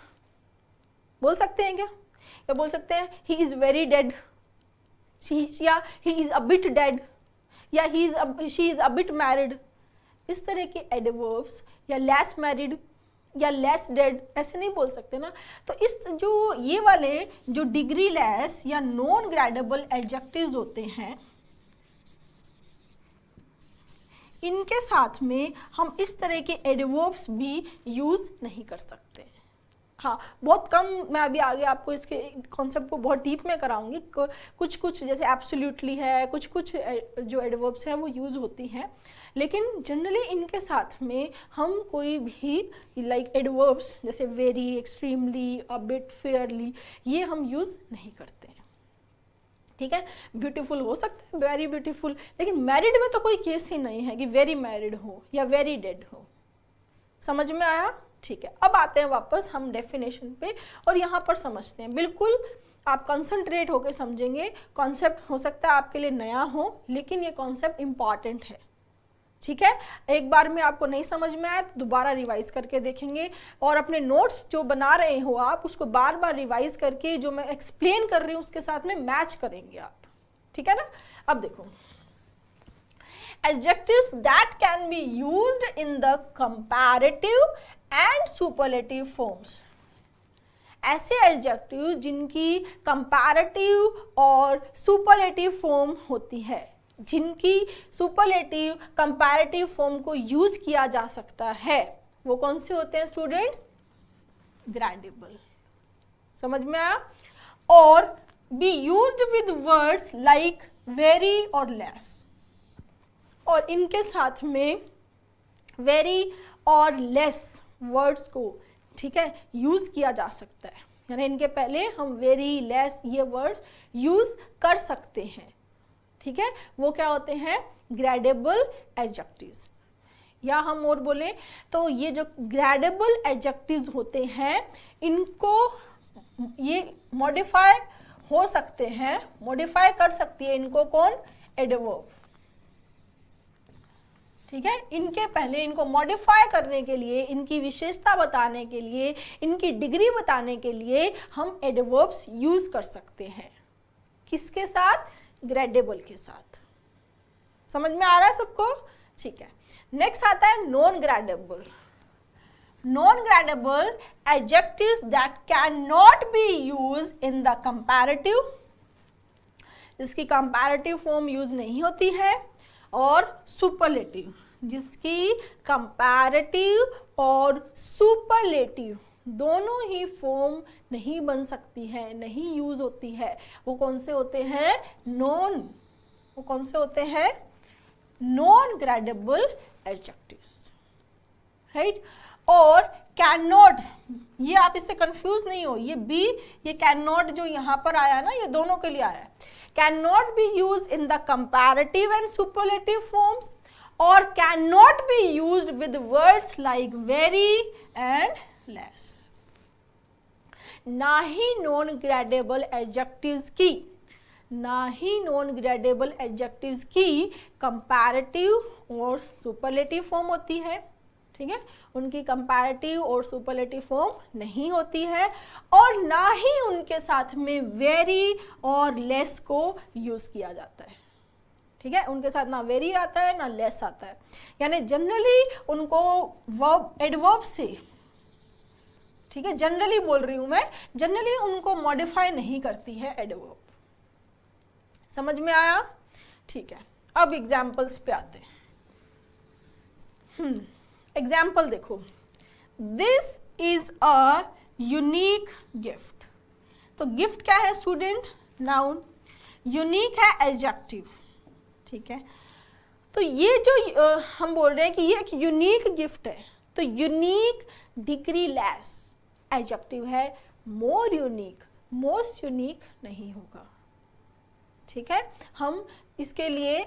बोल सकते हैं क्या? या बोल सकते हैं ही इज वेरी डेड, या he is a bit dead, या she is a bit married? इस तरह के एडवर्ब्स, या लेस मैरिड या लेस डेड, ऐसे नहीं बोल सकते ना। तो इस जो ये वाले जो डिग्री लेस या नॉन ग्रेडेबल एडजेक्टिव्स होते हैं, इनके साथ में हम इस तरह के एडवर्ब्स भी यूज नहीं कर सकते। हाँ, बहुत कम, मैं अभी आगे आपको इसके कॉन्सेप्ट को बहुत डीप में कराऊंगी। कुछ कुछ जैसे एब्सोल्युटली है, कुछ कुछ जो एडवर्ब्स हैं वो यूज होती हैं, लेकिन जनरली इनके साथ में हम कोई भी लाइक एडवर्ब्स जैसे very, extremely, a bit, Fairlie, ये हम यूज नहीं करते हैं, ठीक है। ब्यूटीफुल हो सकता है, वेरी ब्यूटीफुल, लेकिन मैरिड में तो कोई केस ही नहीं है कि वेरी मैरिड हो या वेरी डेड हो। समझ में आया? ठीक है, अब आते हैं वापस हम डेफिनेशन पे और यहाँ पर समझते हैं। बिल्कुल आप कंसंट्रेट होकर समझेंगे। कॉन्सेप्ट हो सकता है आपके लिए नया हो, लेकिन ये कॉन्सेप्ट इंपॉर्टेंट है, ठीक है। एक बार में आपको नहीं समझ में आया तो दोबारा रिवाइज करके देखेंगे, और अपने नोट्स जो बना रहे हो आप उसको बार बार रिवाइज करके जो मैं एक्सप्लेन कर रही हूँ उसके साथ में मैच करेंगे आप, ठीक है ना। अब देखो, adjectives that can be used in the comparative and superlative forms, ऐसे एडजेक्टिव जिनकी कंपैरेटिव और सुपरलेटिव फॉर्म होती है, जिनकी सुपरलेटिव कंपैरेटिव फॉर्म को यूज किया जा सकता है, वो कौन से होते हैं स्टूडेंट्स? ग्रेडेबल। समझ में आया? और be used with words like very और लेस, और इनके साथ में वेरी और लेस वर्ड्स को, ठीक है, यूज किया जा सकता है, यानी इनके पहले हम वेरी, लेस ये वर्ड्स यूज कर सकते हैं, ठीक है। वो क्या होते हैं? Gradable adjectives. या हम और बोले तो ये जो ग्रेडेबल एडजेक्टिव्स होते हैं इनको ये मॉडिफाई हो सकते हैं, मॉडिफाई कर सकती है इनको कौन? एडवर्ब, ठीक है। इनके पहले इनको मॉडिफाई करने के लिए, इनकी विशेषता बताने के लिए, इनकी डिग्री बताने के लिए हम एडवर्ब्स यूज कर सकते हैं। किसके साथ? ग्रेडेबल के साथ। समझ में आ रहा है सबको? ठीक है। नेक्स्ट आता है non gradable. Non gradable adjectives that can not be used in the comparative, जिसकी कंपैरेटिव फॉर्म यूज नहीं होती है, और सुपरलेटिव, जिसकी कंपैरेटिव और सुपरलेटिव दोनों ही फॉर्म नहीं बन सकती है, नहीं यूज होती है। वो कौन से होते हैं? वो कौन से होते हैं? Non gradable adjectives, right. और कैन नॉट, ये आप इससे कंफ्यूज नहीं हो, ये बी, ये कैन नॉट जो यहाँ पर आया ना, ये दोनों के लिए आया है। cannot be used in the comparative and superlative forms, or cannot be used with words like very and less. ना ही नॉन ग्रेडेबल एडजेक्टिव्स की, ना ही नॉन ग्रेडेबल एडजेक्टिव्स की कंपैरेटिव और सुपरलेटिव फॉर्म होती है, ठीक है। उनकी कंपैरेटिव और सुपरलेटिव फॉर्म नहीं होती है, और ना ही उनके साथ में वेरी और लेस को यूज किया जाता है, ठीक है। उनके साथ ना वेरी आता है ना लेस आता है, यानी जनरली उनको वर्ब, एडवर्ब से, ठीक है, जनरली बोल रही हूं मैं, जनरली उनको मॉडिफाई नहीं करती है एडवर्ब। समझ में आया? ठीक है। अब एग्जाम्पल्स पे आते हैं। एग्जाम्पल देखो, this is a unique gift. तो गिफ्ट क्या है स्टूडेंट? नाउन। यूनिक है एडजेक्टिव, ठीक है। तो ये जो हम बोल रहे हैं कि ये एक यूनिक गिफ्ट है, तो यूनिक डिग्री लेस एडजेक्टिव है, मोर यूनिक मोस्ट यूनिक नहीं होगा, ठीक है। हम इसके लिए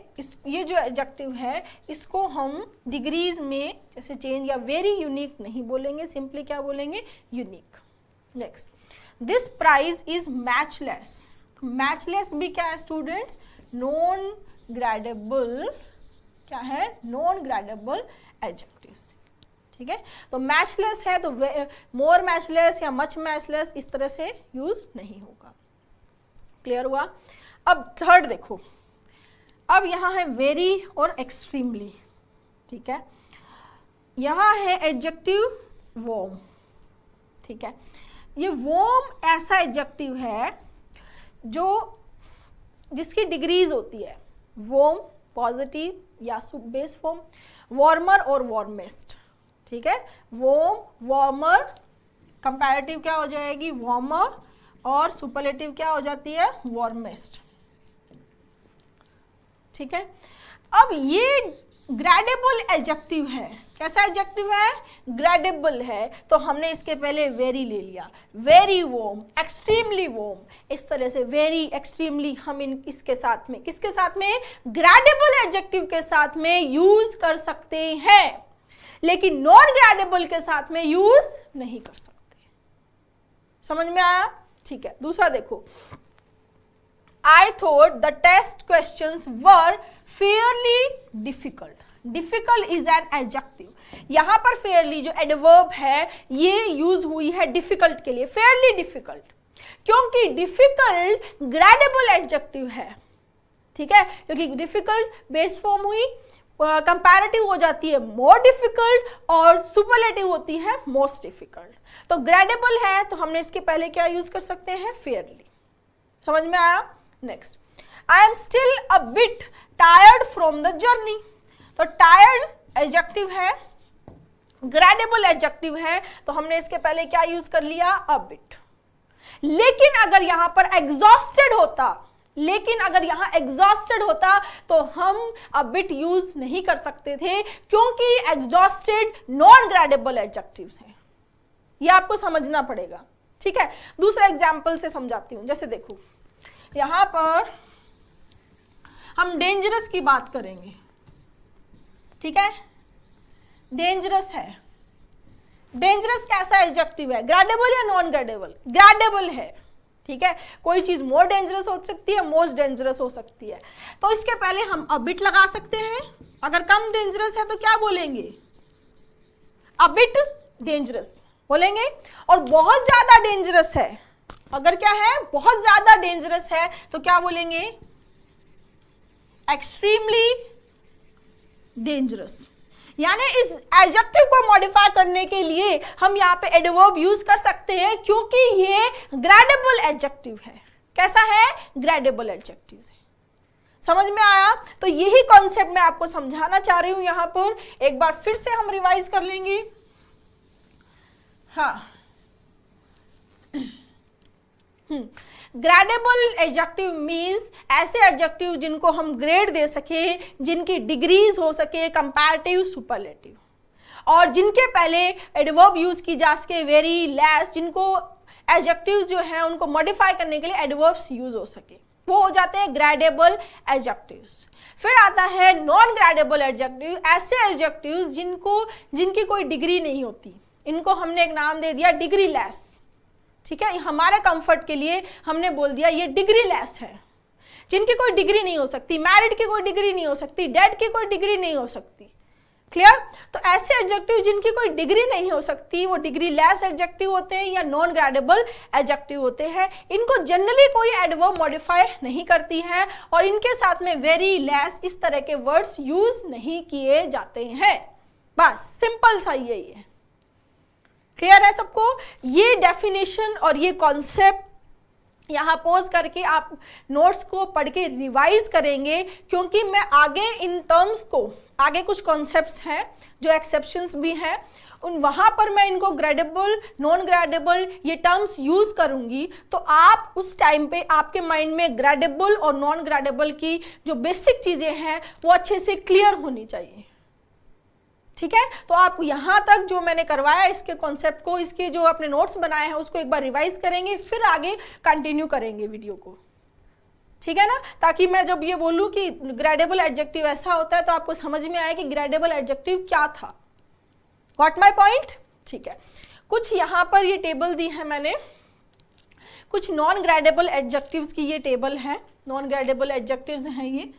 ये जो एडजेक्टिव है इसको हम डिग्रीज में जैसे चेंज या वेरी यूनिक नहीं बोलेंगे, सिंपली क्या बोलेंगे? Unique. Next, this prize is matchless. Matchless भी क्या है स्टूडेंट्स? नॉन ग्रेडेबल, क्या है? नॉन ग्रेडेबल एडजेक्टिव्स, ठीक है। तो मैचलेस है तो मोर मैचलेस या मच मैचलेस इस तरह से यूज नहीं होगा। क्लियर हुआ? अब थर्ड देखो, अब यहाँ है वेरी और एक्सट्रीमली, ठीक है। यहाँ है एडजेक्टिव वॉर्म, ठीक है। ये वॉर्म ऐसा एडजेक्टिव है जो जिसकी डिग्रीज होती है, वॉर्म पॉजिटिव या बेस फॉर्म, वार्मर और वार्मेस्ट, ठीक है। वॉर्म, वार्मर, कंपैरेटिव क्या हो जाएगी? वार्मर, और सुपरलेटिव क्या हो जाती है? वार्मेस्ट, ठीक है। अब ये ग्रेडेबल एडजेक्टिव है। कैसा एडजेक्टिव है? ग्रेडेबल है। तो हमने इसके पहले वेरी ले लिया, वेरी वॉर्म, एक्सट्रीमली वॉर्म, इस तरह से वेरी, एक्सट्रीमली हम इसके साथ में, किसके साथ में? ग्रेडेबल एडजेक्टिव के साथ में यूज कर सकते हैं, लेकिन नॉन ग्रेडेबल के साथ में यूज नहीं कर सकते। समझ में आया? ठीक है। दूसरा देखो, I thought the test questions were fairly difficult. Difficult is an adjective. यहाँ पर fairly जो adverb है ये यूज हुई है difficult के लिए, fairly difficult, क्योंकि difficult gradable adjective है, ठीक है। क्योंकि difficult base form हुई, कंपैरेटिव हो जाती है more difficult और superlative होती है most difficult। तो gradable है तो हमने इसके पहले क्या यूज कर सकते हैं? fairly। समझ में आया? Next, I am still a bit tired from the journey. तो टायर्ड एडजेक्टिव है, ग्रेडेबल एडजेक्टिव है, तो हमने इसके पहले क्या यूज कर लिया? A bit. लेकिन अगर यहां पर एग्जॉस्टेड होता, तो हम अ बिट यूज नहीं कर सकते थे, क्योंकि एग्जॉस्टेड नॉन ग्रेडेबल एडजेक्टिव है। ये आपको समझना पड़ेगा, ठीक है। दूसरा एग्जाम्पल से समझाती हूं। जैसे देखो, यहां पर हम डेंजरस की बात करेंगे, ठीक है। डेंजरस है, डेंजरस कैसा एडजेक्टिव है? ग्रेडेबल या नॉन ग्रेडेबल? ग्रेडेबल है, ठीक है। कोई चीज मोर डेंजरस हो सकती है, मोस्ट डेंजरस हो सकती है, तो इसके पहले हम अ बिट लगा सकते हैं। अगर कम डेंजरस है तो क्या बोलेंगे? अ बिट डेंजरस बोलेंगे। और बहुत ज्यादा डेंजरस है, अगर क्या है? बहुत ज्यादा डेंजरस है, तो क्या बोलेंगे? Extremely dangerous. यानी इस एडजेक्टिव को मॉडिफाई करने के लिए हम यहाँ पे एडवर्ब यूज कर सकते हैं, क्योंकि ये ग्रेडेबल एडजेक्टिव है। कैसा है? ग्रेडेबल एडजेक्टिव है। समझ में आया? तो यही कॉन्सेप्ट मैं आपको समझाना चाह रही हूं। यहां पर एक बार फिर से हम रिवाइज कर लेंगे। हाँ, ग्रेडेबल एडजेक्टिव मीन्स ऐसे एडजेक्टिव जिनको हम ग्रेड दे सके, जिनकी डिग्रीज हो सके कंपैरेटिव, सुपरलेटिव, और जिनके पहले एडवर्ब यूज की जा सके वेरी, लेस, जिनको एडजेक्टिव जो है उनको मॉडिफाई करने के लिए एडवर्ब्स यूज हो सके, वो हो जाते हैं ग्रेडेबल एडजेक्टिव्स। फिर आता है नॉन ग्रेडेबल एडजेक्टिव, ऐसे एडजेक्टिव्स जिनकी कोई डिग्री नहीं होती, इनको हमने एक नाम दे दिया डिग्री लेस, ठीक है। हमारे कंफर्ट के लिए हमने बोल दिया ये डिग्री लेस है, जिनकी कोई डिग्री नहीं हो सकती, मैरिड की कोई डिग्री नहीं हो सकती, डेड की कोई डिग्री नहीं हो सकती। क्लियर? तो ऐसे एडजेक्टिव जिनकी कोई डिग्री नहीं हो सकती, वो डिग्री लेस एडजेक्टिव होते हैं या नॉन ग्रेडेबल एडजेक्टिव होते हैं। इनको जनरली कोई एडवर्ब मॉडिफाई नहीं करती है, और इनके साथ में वेरी, लेस, इस तरह के वर्ड्स यूज नहीं किए जाते हैं। बस सिंपल सा यही है। क्लियर है सबको? ये डेफिनेशन और ये कॉन्सेप्ट यहाँ पॉज करके आप नोट्स को पढ़ के रिवाइज करेंगे, क्योंकि मैं आगे इन टर्म्स को, आगे कुछ कॉन्सेप्ट्स हैं जो एक्सेप्शंस भी हैं, उन वहाँ पर मैं इनको ग्रेडेबल, नॉन ग्रेडेबल ये टर्म्स यूज करूँगी। तो आप उस टाइम पे आपके माइंड में ग्रेडेबल और नॉन ग्रेडेबल की जो बेसिक चीज़ें हैं वो अच्छे से क्लियर होनी चाहिए। ठीक है, तो आप यहाँ तक जो मैंने करवाया इसके कॉन्सेप्ट को, इसके जो अपने नोट्स बनाए हैं उसको एक बार रिवाइज करेंगे, फिर आगे कंटिन्यू करेंगे वीडियो को। ठीक है ना, ताकि मैं जब ये बोलूँ कि ग्रेडेबल एडजेक्टिव ऐसा होता है तो आपको समझ में आए कि ग्रेडेबल एडजेक्टिव क्या था। Got my point? ठीक है, कुछ यहाँ पर ये टेबल दी है मैंने, कुछ नॉन ग्रेडेबल एडजेक्टिव्स की ये टेबल है, नॉन ग्रेडेबल एडजेक्टिव्स हैं ये,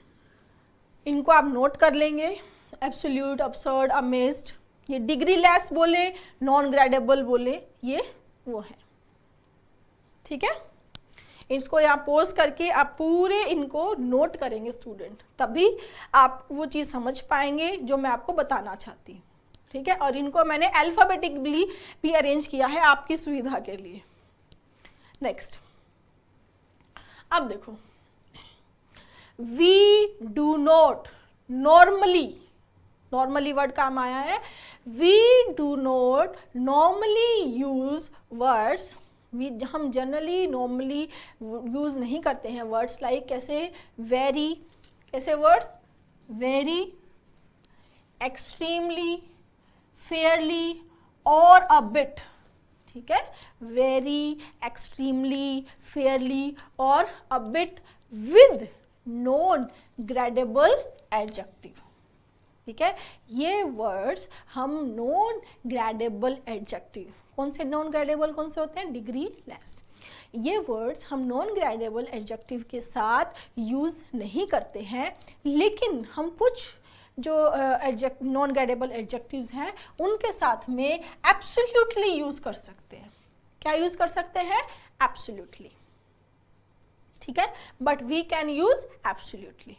इनको आप नोट कर लेंगे। एब्सोल्यूट, अब्सर्ड, अमेज्ड, ये डिग्री लेस बोले, नॉन ग्रेडेबल बोले, ये वो है। ठीक है, इसको यहाँ पोज करके आप पूरे इनको नोट करेंगे स्टूडेंट, तभी आप वो चीज़ समझ पाएंगे जो मैं आपको बताना चाहती हूँ। ठीक है, और इनको मैंने अल्फाबेटिकली भी अरेंज किया है आपकी सुविधा के लिए। नेक्स्ट, अब देखो, we do not, normally word काम आया है। We do not normally use words, हम जनरली नॉर्मली यूज नहीं करते हैं वर्ड्स लाइक कैसे, वेरी, कैसे वर्ड्स, वेरी, एक्सट्रीमली, फेयरली और अ बिट। ठीक है, वेरी, एक्सट्रीमली, फेयरली और a bit with non gradable adjective. ठीक है, ये वर्ड्स हम नॉन ग्रेडेबल एडजेक्टिव, कौन से नॉन ग्रेडेबल, कौन से होते हैं, डिग्री लेस, ये वर्ड्स हम नॉन ग्रेडेबल एडजेक्टिव के साथ यूज नहीं करते हैं, लेकिन हम कुछ जो नॉन ग्रेडेबल एडजेक्टिव्स हैं उनके साथ में एब्सोल्युटली यूज कर सकते हैं। क्या यूज कर सकते हैं? एब्सोल्युटली। ठीक है, but we can use absolutely.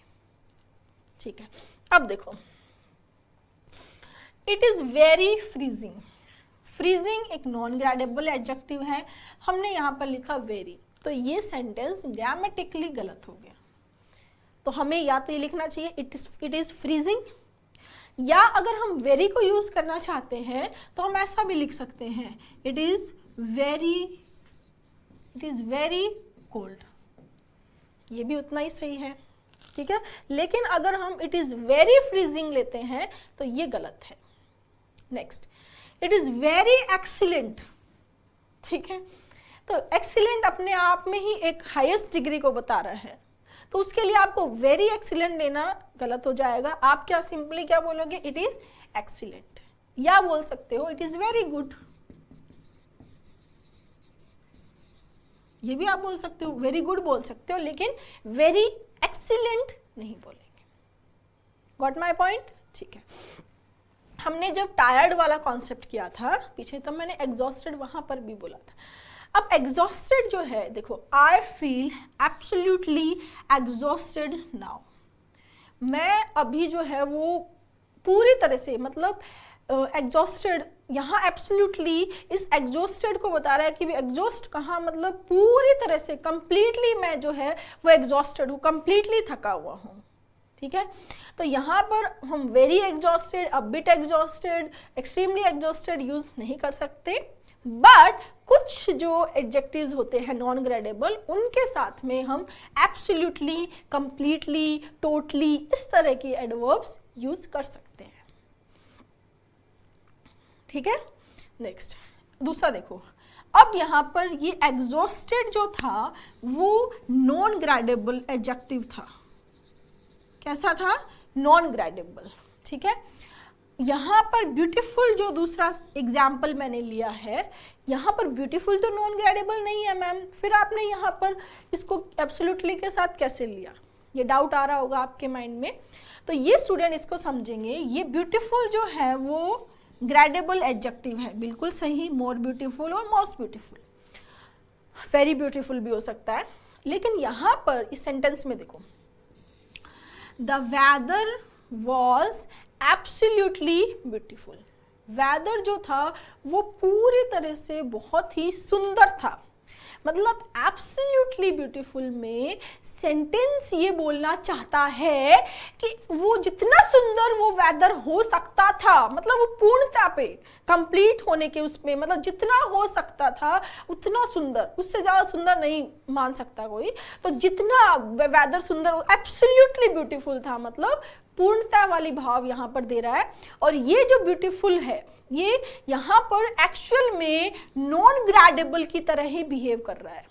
ठीक है, अब देखो, it is very freezing. Freezing एक नॉन ग्रेडेबल एडजेक्टिव है, हमने यहाँ पर लिखा वेरी, तो ये सेंटेंस ग्रामेटिकली गलत हो गया। तो हमें या तो ये लिखना चाहिए इट इज फ्रीजिंग, या अगर हम वेरी को यूज करना चाहते हैं तो हम ऐसा भी लिख सकते हैं, इट इज वेरी कोल्ड, ये भी उतना ही सही है। ठीक है, लेकिन अगर हम इट इज वेरी फ्रीजिंग लेते हैं तो ये गलत है। Next, it is very excellent. ठीक है, तो एक्सीलेंट अपने आप में ही एक हाईएस्ट डिग्री को बता रहा है, तो उसके लिए आपको वेरी एक्सीलेंट लेना गलत हो जाएगा। आप क्या सिंपली क्या बोलोगे, इट इज एक्सीलेंट, या बोल सकते हो इट इज वेरी गुड, ये भी आप बोल सकते हो, वेरी गुड बोल सकते हो, लेकिन वेरी एक्सीलेंट नहीं बोलेंगे। Got my point? ठीक है, हमने जब टायर्ड वाला कॉन्सेप्ट किया था पीछे, तब मैंने एग्जॉस्टेड वहां पर भी बोला था। अब एग्जॉस्टेड जो है, देखो, I feel absolutely exhausted now, मैं अभी जो है वो पूरी तरह से, मतलब एग्जॉस्टेड, यहाँ एब्सोल्युटली इस एग्जॉस्टेड को बता रहा है कि एग्जॉस्ट कहाँ, मतलब पूरी तरह से कंप्लीटली मैं जो है वो एग्जॉस्टेड हूँ, कंप्लीटली थका हुआ हूँ। ठीक है, तो यहाँ पर हम very exhausted, a bit exhausted, extremely exhausted use नहीं कर सकते, बट कुछ जो एडजेक्टिव्स होते हैं नॉन ग्रेडेबल, उनके साथ में हम एब्सोल्युटली, कंप्लीटली, टोटली, इस तरह की एडवर्ब्स यूज कर सकते हैं। ठीक है, नेक्स्ट, दूसरा देखो, अब यहाँ पर ये एग्जॉस्टेड जो था वो नॉन ग्रेडेबल एडजेक्टिव था। कैसा था? Non gradable. ठीक है, यहाँ पर ब्यूटीफुल जो दूसरा एग्जाम्पल मैंने लिया है, यहाँ पर ब्यूटीफुल तो नॉन ग्रेडेबल नहीं है मैम, फिर आपने यहाँ पर इसको एब्सोल्युटली के साथ कैसे लिया? ये डाउट आ रहा होगा आपके माइंड में। तो ये स्टूडेंट इसको समझेंगे, ये ब्यूटीफुल जो है वो ग्रेडेबल एडजेक्टिव है, बिल्कुल सही, मोर ब्यूटीफुल और मोस्ट ब्यूटीफुल, वेरी ब्यूटीफुल भी हो सकता है। लेकिन यहाँ पर इस सेंटेंस में देखो, the weather was absolutely beautiful, weather जो था वो पूरी तरह से बहुत ही सुंदर था, मतलब एब्सोल्युटली ब्यूटीफुल में सेंटेंस ये बोलना चाहता है कि वो जितना सुंदर वो वेदर हो सकता था, मतलब वो पूर्णता पे कंप्लीट होने के उसमें, मतलब जितना हो सकता था उतना सुंदर, उससे ज्यादा सुंदर नहीं मान सकता कोई, तो जितना वेदर सुंदर एब्सोल्युटली ब्यूटीफुल था, मतलब पूर्णता वाली भाव यहाँ पर दे रहा है। और ये जो ब्यूटीफुल है ये यहाँ पर एक्चुअल में नॉन ग्रेडेबल की तरह ही बिहेव कर रहा है।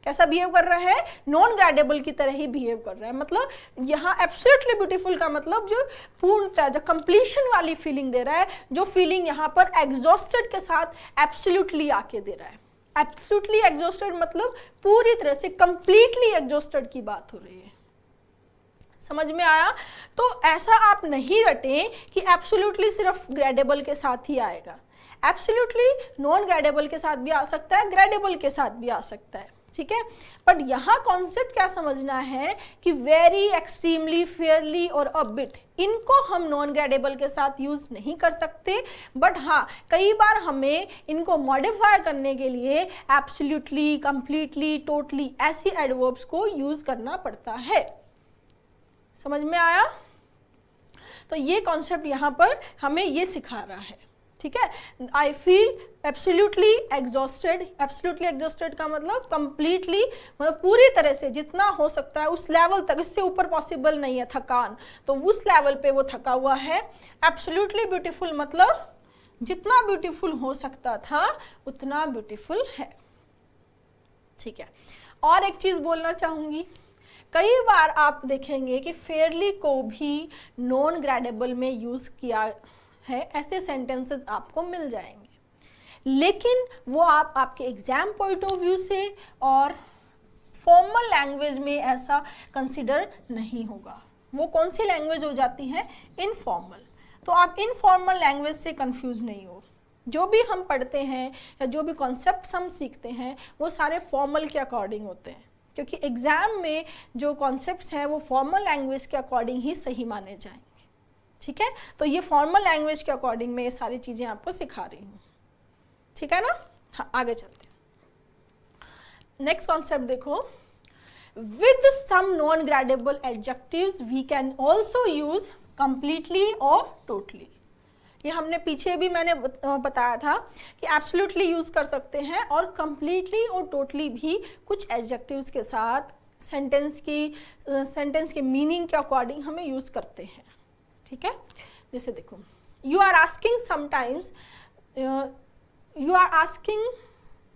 कैसा बिहेव कर रहा है? नॉन ग्रेडेबल की तरह ही बिहेव कर रहा है। मतलब यहाँ एब्सोल्युटली ब्यूटीफुल का मतलब जो पूर्णता, जो कंप्लीशन वाली फीलिंग दे रहा है, जो फीलिंग यहाँ पर एग्जॉस्टेड के साथ एब्सोल्युटली आके दे रहा है। एब्सोल्युटली एग्जॉस्टेड मतलब पूरी तरह से कंप्लीटली एग्जॉस्टेड की बात हो रही है। समझ में आया? तो ऐसा आप नहीं रटें कि एब्सोल्युटली सिर्फ ग्रेडेबल के साथ ही आएगा। एब्सोल्युटली नॉन ग्रेडेबल के साथ भी आ सकता है, ग्रेडेबल के साथ भी आ सकता है, ठीक है। बट यहाँ कॉन्सेप्ट क्या समझना है कि वेरी, एक्सट्रीमली, फेयरली और अ बिट, इनको हम नॉन ग्रेडेबल के साथ यूज नहीं कर सकते। बट हाँ, कई बार हमें इनको मॉडिफाई करने के लिए एब्सोल्युटली, कंप्लीटली, टोटली ऐसी एडवर्ब्स को यूज करना पड़ता है। समझ में आया? तो ये कॉन्सेप्ट यहाँ पर हमें ये सिखा रहा है, ठीक है। I feel absolutely exhausted. Absolutely exhausted का मतलब कंप्लीटली, मतलब पूरी तरह से जितना हो सकता है उस लेवल तक, इससे ऊपर पॉसिबल नहीं है थकान, तो उस लेवल पे वो थका हुआ है। एब्सोल्युटली ब्यूटीफुल मतलब जितना ब्यूटीफुल हो सकता था उतना ब्यूटीफुल है, ठीक है। और एक चीज बोलना चाहूंगी, कई बार आप देखेंगे कि फेयरली को भी नॉन ग्रेडेबल में यूज किया है, ऐसे सेंटेंसेस आपको मिल जाएंगे, लेकिन वो आपके एग्जाम पॉइंट ऑफ व्यू से और फॉर्मल लैंग्वेज में ऐसा कंसिडर नहीं होगा। वो कौन सी लैंग्वेज हो जाती है? इनफॉर्मल। तो आप इनफॉर्मल लैंग्वेज से कंफ्यूज नहीं हो। जो भी हम पढ़ते हैं या जो भी कॉन्सेप्ट्स हम सीखते हैं वो सारे फॉर्मल के अकॉर्डिंग होते हैं, क्योंकि एग्जाम में जो कॉन्सेप्ट्स हैं वो फॉर्मल लैंग्वेज के अकॉर्डिंग ही सही माने जाएंगे, ठीक है। तो ये फॉर्मल लैंग्वेज के अकॉर्डिंग मैं ये सारी चीजें आपको सिखा रही हूँ, ठीक है ना। हाँ, आगे चलते हैं। नेक्स्ट कॉन्सेप्ट देखो, with some non gradable adjectives we can also use completely और टोटली। ये हमने पीछे भी मैंने बताया था कि एब्सोल्युटली यूज कर सकते हैं और कंप्लीटली और टोटली भी कुछ एडजेक्टिव्स के साथ सेंटेंस के मीनिंग के अकॉर्डिंग हमें यूज करते हैं, ठीक है। जैसे देखो, you are asking sometimes, you are asking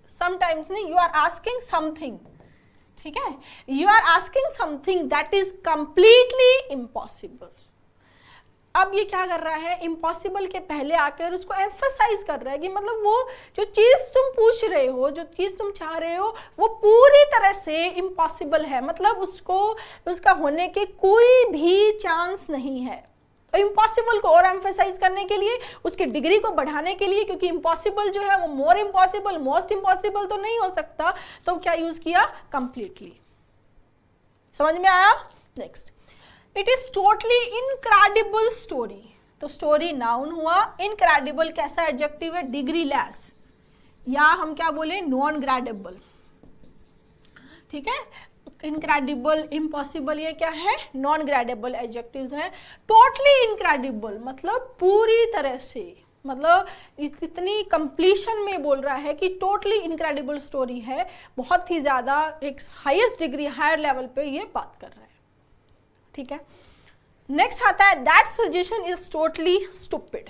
sometimes नहीं, यू आर आस्किंग समथिंग, ठीक है। You are asking something that is completely impossible. अब ये क्या कर रहा है? इम्पॉसिबल के पहले आकर उसको एम्फसाइज कर रहा है कि मतलब वो जो चीज तुम पूछ रहे हो, जो चीज तुम चाह रहे हो, वो पूरी तरह से इम्पॉसिबल है, मतलब उसका होने के कोई भी चांस नहीं है। तो इम्पॉसिबल को और एम्फसाइज करने के लिए, उसकी डिग्री को बढ़ाने के लिए, क्योंकि इम्पॉसिबल जो है वो मोर इम्पॉसिबल, मोस्ट इम्पॉसिबल तो नहीं हो सकता, तो क्या यूज किया? कंप्लीटली। समझ में आया? Next, it is totally incredible story. तो स्टोरी नाउन हुआ, इनक्रेडिबल कैसा एडजेक्टिव है? डिग्री लेस, या हम क्या बोले? नॉन ग्रेडेबल, ठीक है। इनक्रेडिबल, इम्पॉसिबल, ये क्या है? नॉन ग्रेडेबल एडजेक्टिव्स हैं। टोटली इनक्रेडिबल मतलब पूरी तरह से, मतलब इतनी कंप्लीशन में बोल रहा है कि टोटली इनक्रेडिबल स्टोरी है, बहुत ही ज्यादा एक हाईएस्ट डिग्री, हायर लेवल पे ये बात कर रहा है, ठीक है। नेक्स्ट आता है, that suggestion is totally stupid.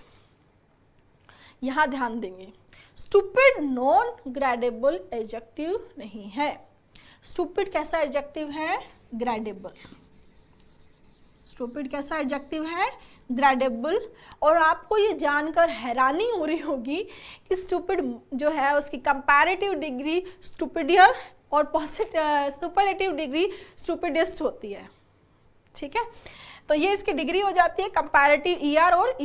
यहां ध्यान देंगे, स्टूपिड नॉन ग्रेडेबल एडजेक्टिव नहीं है। स्टूपिड कैसा एडजेक्टिव है? ग्रेडेबल। स्टूपिड कैसा एडजेक्टिव है? ग्रेडेबल। और आपको ये जानकर हैरानी हो रही होगी कि स्टूपिड जो है उसकी कंपैरेटिव डिग्री स्टूपिडियर और सुपरलेटिव डिग्री स्टूपिडेस्ट होती है, ठीक है। तो ये इसकी डिग्री हो जाती है कंपैरेटिव ईआर और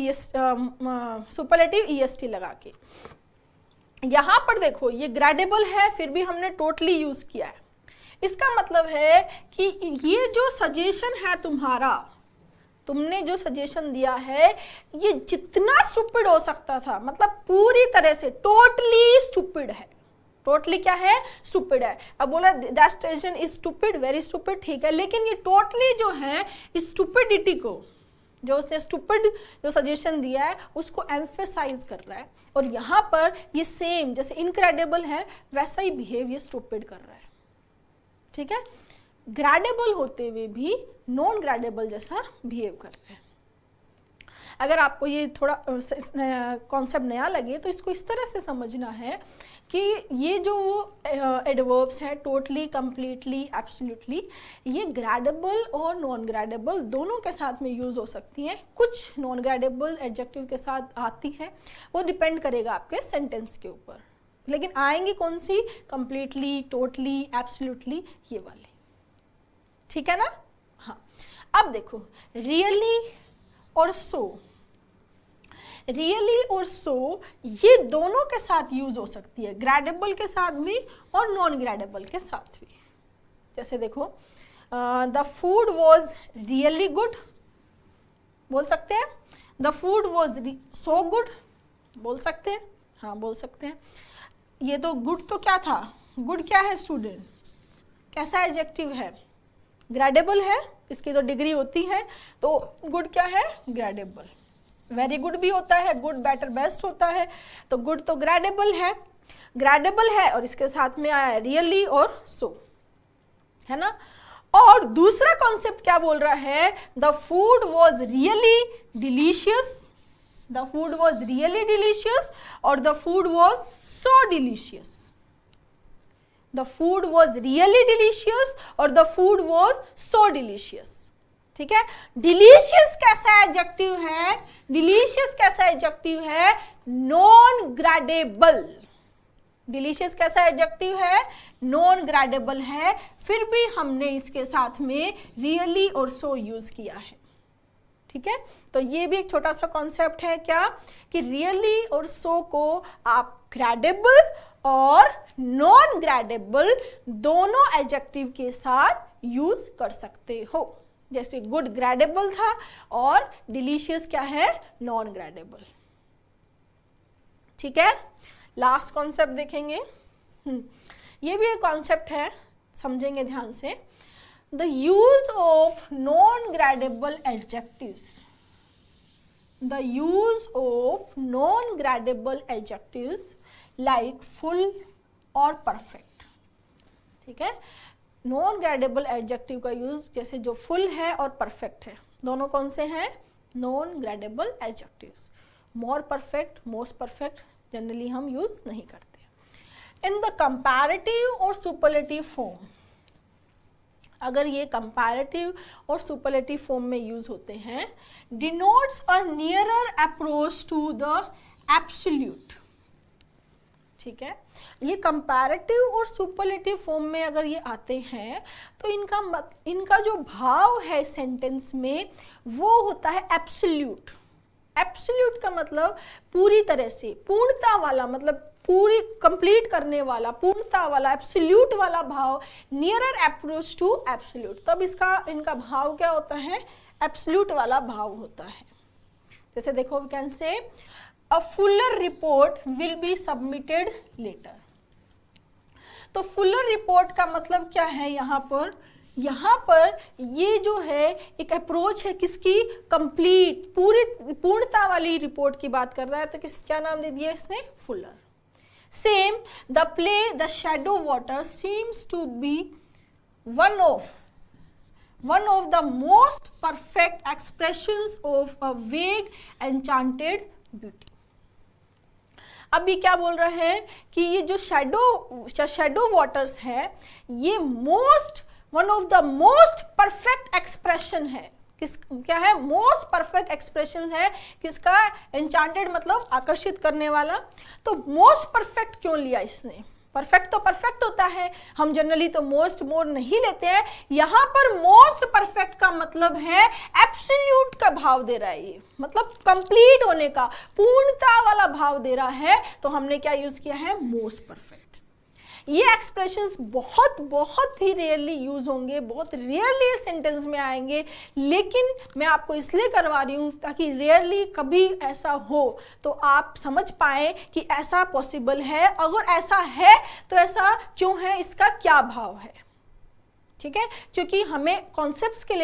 सुपरलेटिव ईएसटी लगा के। यहां पर देखो ये ग्रेडेबल है, फिर भी हमने टोटली यूज किया है। इसका मतलब है कि ये जो सजेशन है तुम्हारा, तुमने जो सजेशन दिया है, ये जितना स्टूपिड हो सकता था, मतलब पूरी तरह से टोटली स्टूपिड है। टोटली क्या है, स्टूपिड है। अब बोला that station is stupid, very stupid, ठीक है, लेकिन ये टोटली जो है स्टूपिडिटी को, जो उसने स्टूपिड जो सजेशन दिया है उसको एम्फेसाइज कर रहा है, और यहाँ पर ये सेम जैसे इनक्रेडिबल है वैसा ही बिहेव ये स्टूपिड कर रहा है, ठीक है, ग्रेडेबल होते हुए भी नॉन ग्रेडेबल जैसा बिहेव कर रहा है। अगर आपको ये थोड़ा कॉन्सेप्ट नया लगे तो इसको इस तरह से समझना है कि ये जो एडवर्ब्स हैं टोटली, कंप्लीटली, एब्सोल्युटली, ये ग्रेडेबल और नॉन ग्रेडेबल दोनों के साथ में यूज़ हो सकती हैं। कुछ नॉन ग्रेडेबल एडजेक्टिव के साथ आती हैं, वो डिपेंड करेगा आपके सेंटेंस के ऊपर, लेकिन आएंगी कौन सी, कंप्लीटली, टोटली, एब्सोल्युटली, ये वाली, ठीक है ना। हाँ, अब देखो रियली और सो, रियली और सो ये दोनों के साथ यूज हो सकती है, ग्रेडेबल के साथ भी और नॉन ग्रेडेबल के साथ भी। जैसे देखो the food was really good, बोल सकते हैं, the food was so good, बोल सकते हैं, हाँ बोल सकते हैं। ये तो गुड तो क्या था, गुड क्या है स्टूडेंट, कैसा एडजेक्टिव है, ग्रेडेबल है, इसकी तो डिग्री होती है, तो गुड क्या है, ग्रेडेबल। वेरी गुड भी होता है, गुड, बेटर, बेस्ट होता है, तो गुड तो ग्रेडेबल है, ग्रेडेबल है, और इसके साथ में आया रियली और सो, है ना। और दूसरा कॉन्सेप्ट क्या बोल रहा है, the food was really delicious, the food was really delicious, और the food was so delicious, the food was really delicious और the food was so delicious, ठीक है। डिलीशियस कैसा एडजेक्टिव है, डिलीशियस कैसा एडजेक्टिव है, नॉन ग्रेडेबल, डिलीशियस कैसा एडजेक्टिव है, नॉन ग्रेडेबल है, फिर भी हमने इसके साथ में रियली और सो यूज किया है, ठीक है। तो ये भी एक छोटा सा कॉन्सेप्ट है क्या, कि रियली और सो को आप ग्रेडेबल और नॉन ग्रेडेबल दोनों एडजेक्टिव के साथ यूज कर सकते हो। जैसे गुड ग्रेडेबल था और डिलीशियस क्या है, नॉन ग्रेडेबल, ठीक है। लास्ट कॉन्सेप्ट देखेंगे, ये भी एक कॉन्सेप्ट है, समझेंगे ध्यान से। The use of non gradable adjectives, the use of non gradable adjectives like full और परफेक्ट, ठीक है। नॉन ग्रेडेबल एडजेक्टिव का यूज जैसे जो फुल है और परफेक्ट है, दोनों कौन से हैं, non gradable adjectives. More perfect, most perfect generally हम यूज नहीं करते। इन द कंपैरेटिव और सुपरलेटिव फॉर्म, अगर ये कंपैरेटिव और सुपरलेटिव फॉर्म में यूज होते हैं, denotes a nearer approach to the absolute, ठीक है। ये कंपैरेटिव और सुपरलेटिव फॉर्म में अगर ये आते हैं तो इनका जो भाव है सेंटेंस में वो होता है एब्सोल्यूट। एब्सोल्यूट का मतलब पूरी तरह से, पूर्णता वाला, मतलब पूरी कंप्लीट करने वाला, पूर्णता वाला, एब्सोल्यूट वाला भाव, नियरर अप्रोच टू एब्सोल्यूट, तब इनका भाव क्या होता है, एब्सोल्यूट वाला भाव होता है। जैसे देखो we can say A fuller report will be submitted later। तो fuller report का मतलब क्या है यहाँ पर ये जो है एक अप्रोच है किसकी, कंप्लीट, पूर्णता वाली रिपोर्ट की बात कर रहा है, तो क्या नाम दे दिया इसने, fuller. Same the play the shadow water seems to be one of the most perfect expressions of a vague enchanted beauty. अब ये क्या बोल रहे हैं कि ये जो शैडो वाटर्स है, ये one of the most perfect expression है, क्या है, मोस्ट परफेक्ट एक्सप्रेशन है किसका, एन्चांटेड मतलब आकर्षित करने वाला। तो मोस्ट परफेक्ट क्यों लिया इसने, परफेक्ट तो परफेक्ट होता है, हम जनरली तो मोस्ट मोर नहीं लेते हैं, यहाँ पर मोस्ट परफेक्ट का मतलब है एब्सोल्यूट का भाव दे रहा है, ये मतलब कंप्लीट होने का, पूर्णता वाला भाव दे रहा है, तो हमने क्या यूज किया है, मोस्ट परफेक्ट। ये एक्सप्रेशंस बहुत बहुत ही रेयरली यूज होंगे, बहुत रेयरली सेंटेंस में आएंगे, लेकिन मैं आपको इसलिए करवा रही हूँ ताकि रेयरली कभी ऐसा हो तो आप समझ पाए कि ऐसा पॉसिबल है, अगर ऐसा है तो ऐसा क्यों है, इसका क्या भाव है। ठीक है, क्योंकि हमें कॉन्सेप्ट के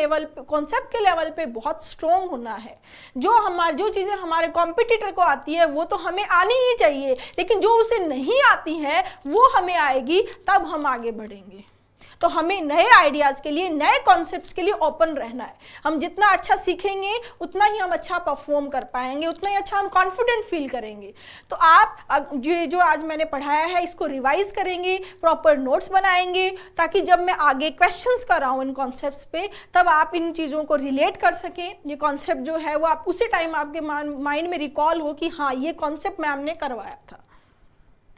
लेवल पे बहुत स्ट्रॉन्ग होना है। जो चीज़ें हमारे कॉम्पिटिटर को आती है वो तो हमें आनी ही चाहिए, लेकिन जो उसे नहीं आती है वो हमें आएगी, तब हम आगे बढ़ेंगे। तो हमें नए आइडियाज़ के लिए, नए कॉन्सेप्ट्स के लिए ओपन रहना है। हम जितना अच्छा सीखेंगे उतना ही हम अच्छा परफॉर्म कर पाएंगे, उतना ही अच्छा हम कॉन्फिडेंट फील करेंगे। तो आप जो आज मैंने पढ़ाया है इसको रिवाइज करेंगे, प्रॉपर नोट्स बनाएंगे, ताकि जब मैं आगे क्वेश्चंस कराऊँ इन कॉन्सेप्ट्स पे तब आप इन चीज़ों को रिलेट कर सकें। ये कॉन्सेप्ट जो है वो आप उसी टाइम आपके माइंड में रिकॉल हो कि हाँ ये कॉन्सेप्ट मैम ने करवाया था।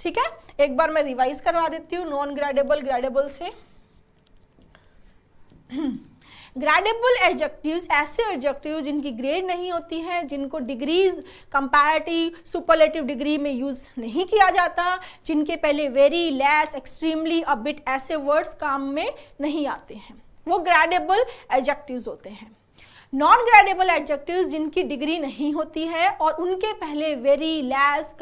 ठीक है, एक बार मैं रिवाइज करवा देती हूँ नॉन ग्रेडेबल ग्रेडेबल से। ग्रेडेबल एडजेक्टिव्स ऐसे एडजेक्टिव्स जिनकी ग्रेड नहीं होती है, जिनको डिग्रीज, कंपैरेटिव, सुपरलेटिव डिग्री में यूज नहीं किया जाता, जिनके पहले very, less, extremely, a bit ऐसे वर्ड्स काम में नहीं आते हैं, वो ग्रेडेबल एडजेक्टिव्स होते हैं। नॉन ग्रेडेबल एडजेक्टिव्स जिनकी डिग्री नहीं होती है और उनके पहले वेरी, लेस,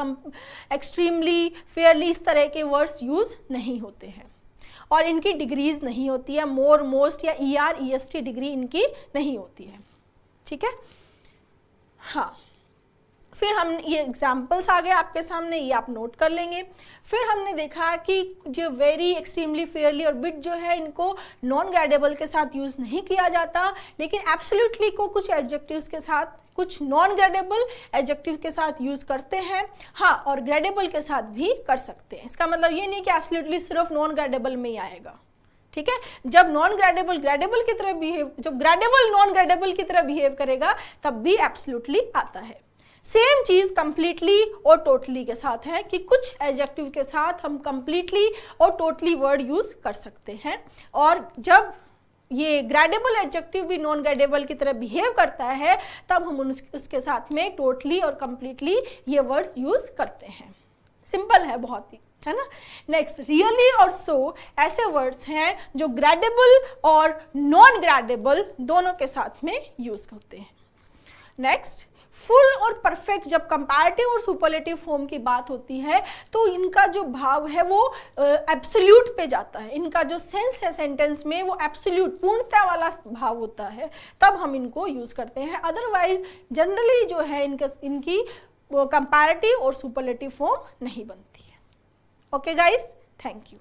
एक्सट्रीमली, फेयरली इस तरह के वर्ड्स यूज नहीं होते हैं और इनकी डिग्रीज नहीं होती है, मोर, मोस्ट या ER, EST डिग्री इनकी नहीं होती है। ठीक है, हाँ, फिर हम ये एग्जाम्पल्स आ गए आपके सामने, ये आप नोट कर लेंगे। फिर हमने देखा कि जो वेरी, एक्सट्रीमली, फेयरली और बिट जो है इनको नॉन ग्रेडेबल के साथ यूज़ नहीं किया जाता, लेकिन एब्सोल्युटली को कुछ एडजेक्टिव्स के साथ, कुछ नॉन ग्रेडेबल एडजेक्टिव के साथ यूज़ करते हैं, हाँ, और ग्रेडेबल के साथ भी कर सकते हैं। इसका मतलब ये नहीं कि एब्सोल्युटली सिर्फ नॉन ग्रेडेबल में ही आएगा। ठीक है, जब नॉन ग्रेडेबल ग्रेडेबल की तरह बिहेव, जब ग्रेडेबल नॉन ग्रेडेबल की तरह बिहेव करेगा तब भी एब्सोल्युटली आता है। सेम चीज कंप्लीटली और टोटली के साथ है कि कुछ एडजेक्टिव के साथ हम कंप्लीटली और टोटली वर्ड यूज कर सकते हैं, और जब ये ग्रेडेबल एडजेक्टिव भी नॉन ग्रेडेबल की तरह बिहेव करता है तब हम उसके साथ में टोटली और कंप्लीटली ये वर्ड्स यूज करते हैं। सिंपल है बहुत ही, है ना। नेक्स्ट, रियली और सो ऐसे वर्ड्स हैं जो ग्रेडेबल और नॉन ग्रेडेबल दोनों के साथ में यूज होते हैं। नेक्स्ट, फुल और परफेक्ट, जब कंपैरेटिव और सुपरलेटिव फॉर्म की बात होती है तो इनका जो भाव है वो एब्सोल्यूट पे जाता है, इनका जो सेंस है सेंटेंस में वो एब्सोल्यूट, पूर्णता वाला भाव होता है, तब हम इनको यूज करते हैं। अदरवाइज जनरली जो है इनकी कंपैरेटिव और सुपरलेटिव फॉर्म नहीं बनती है। Okay guys, thank you.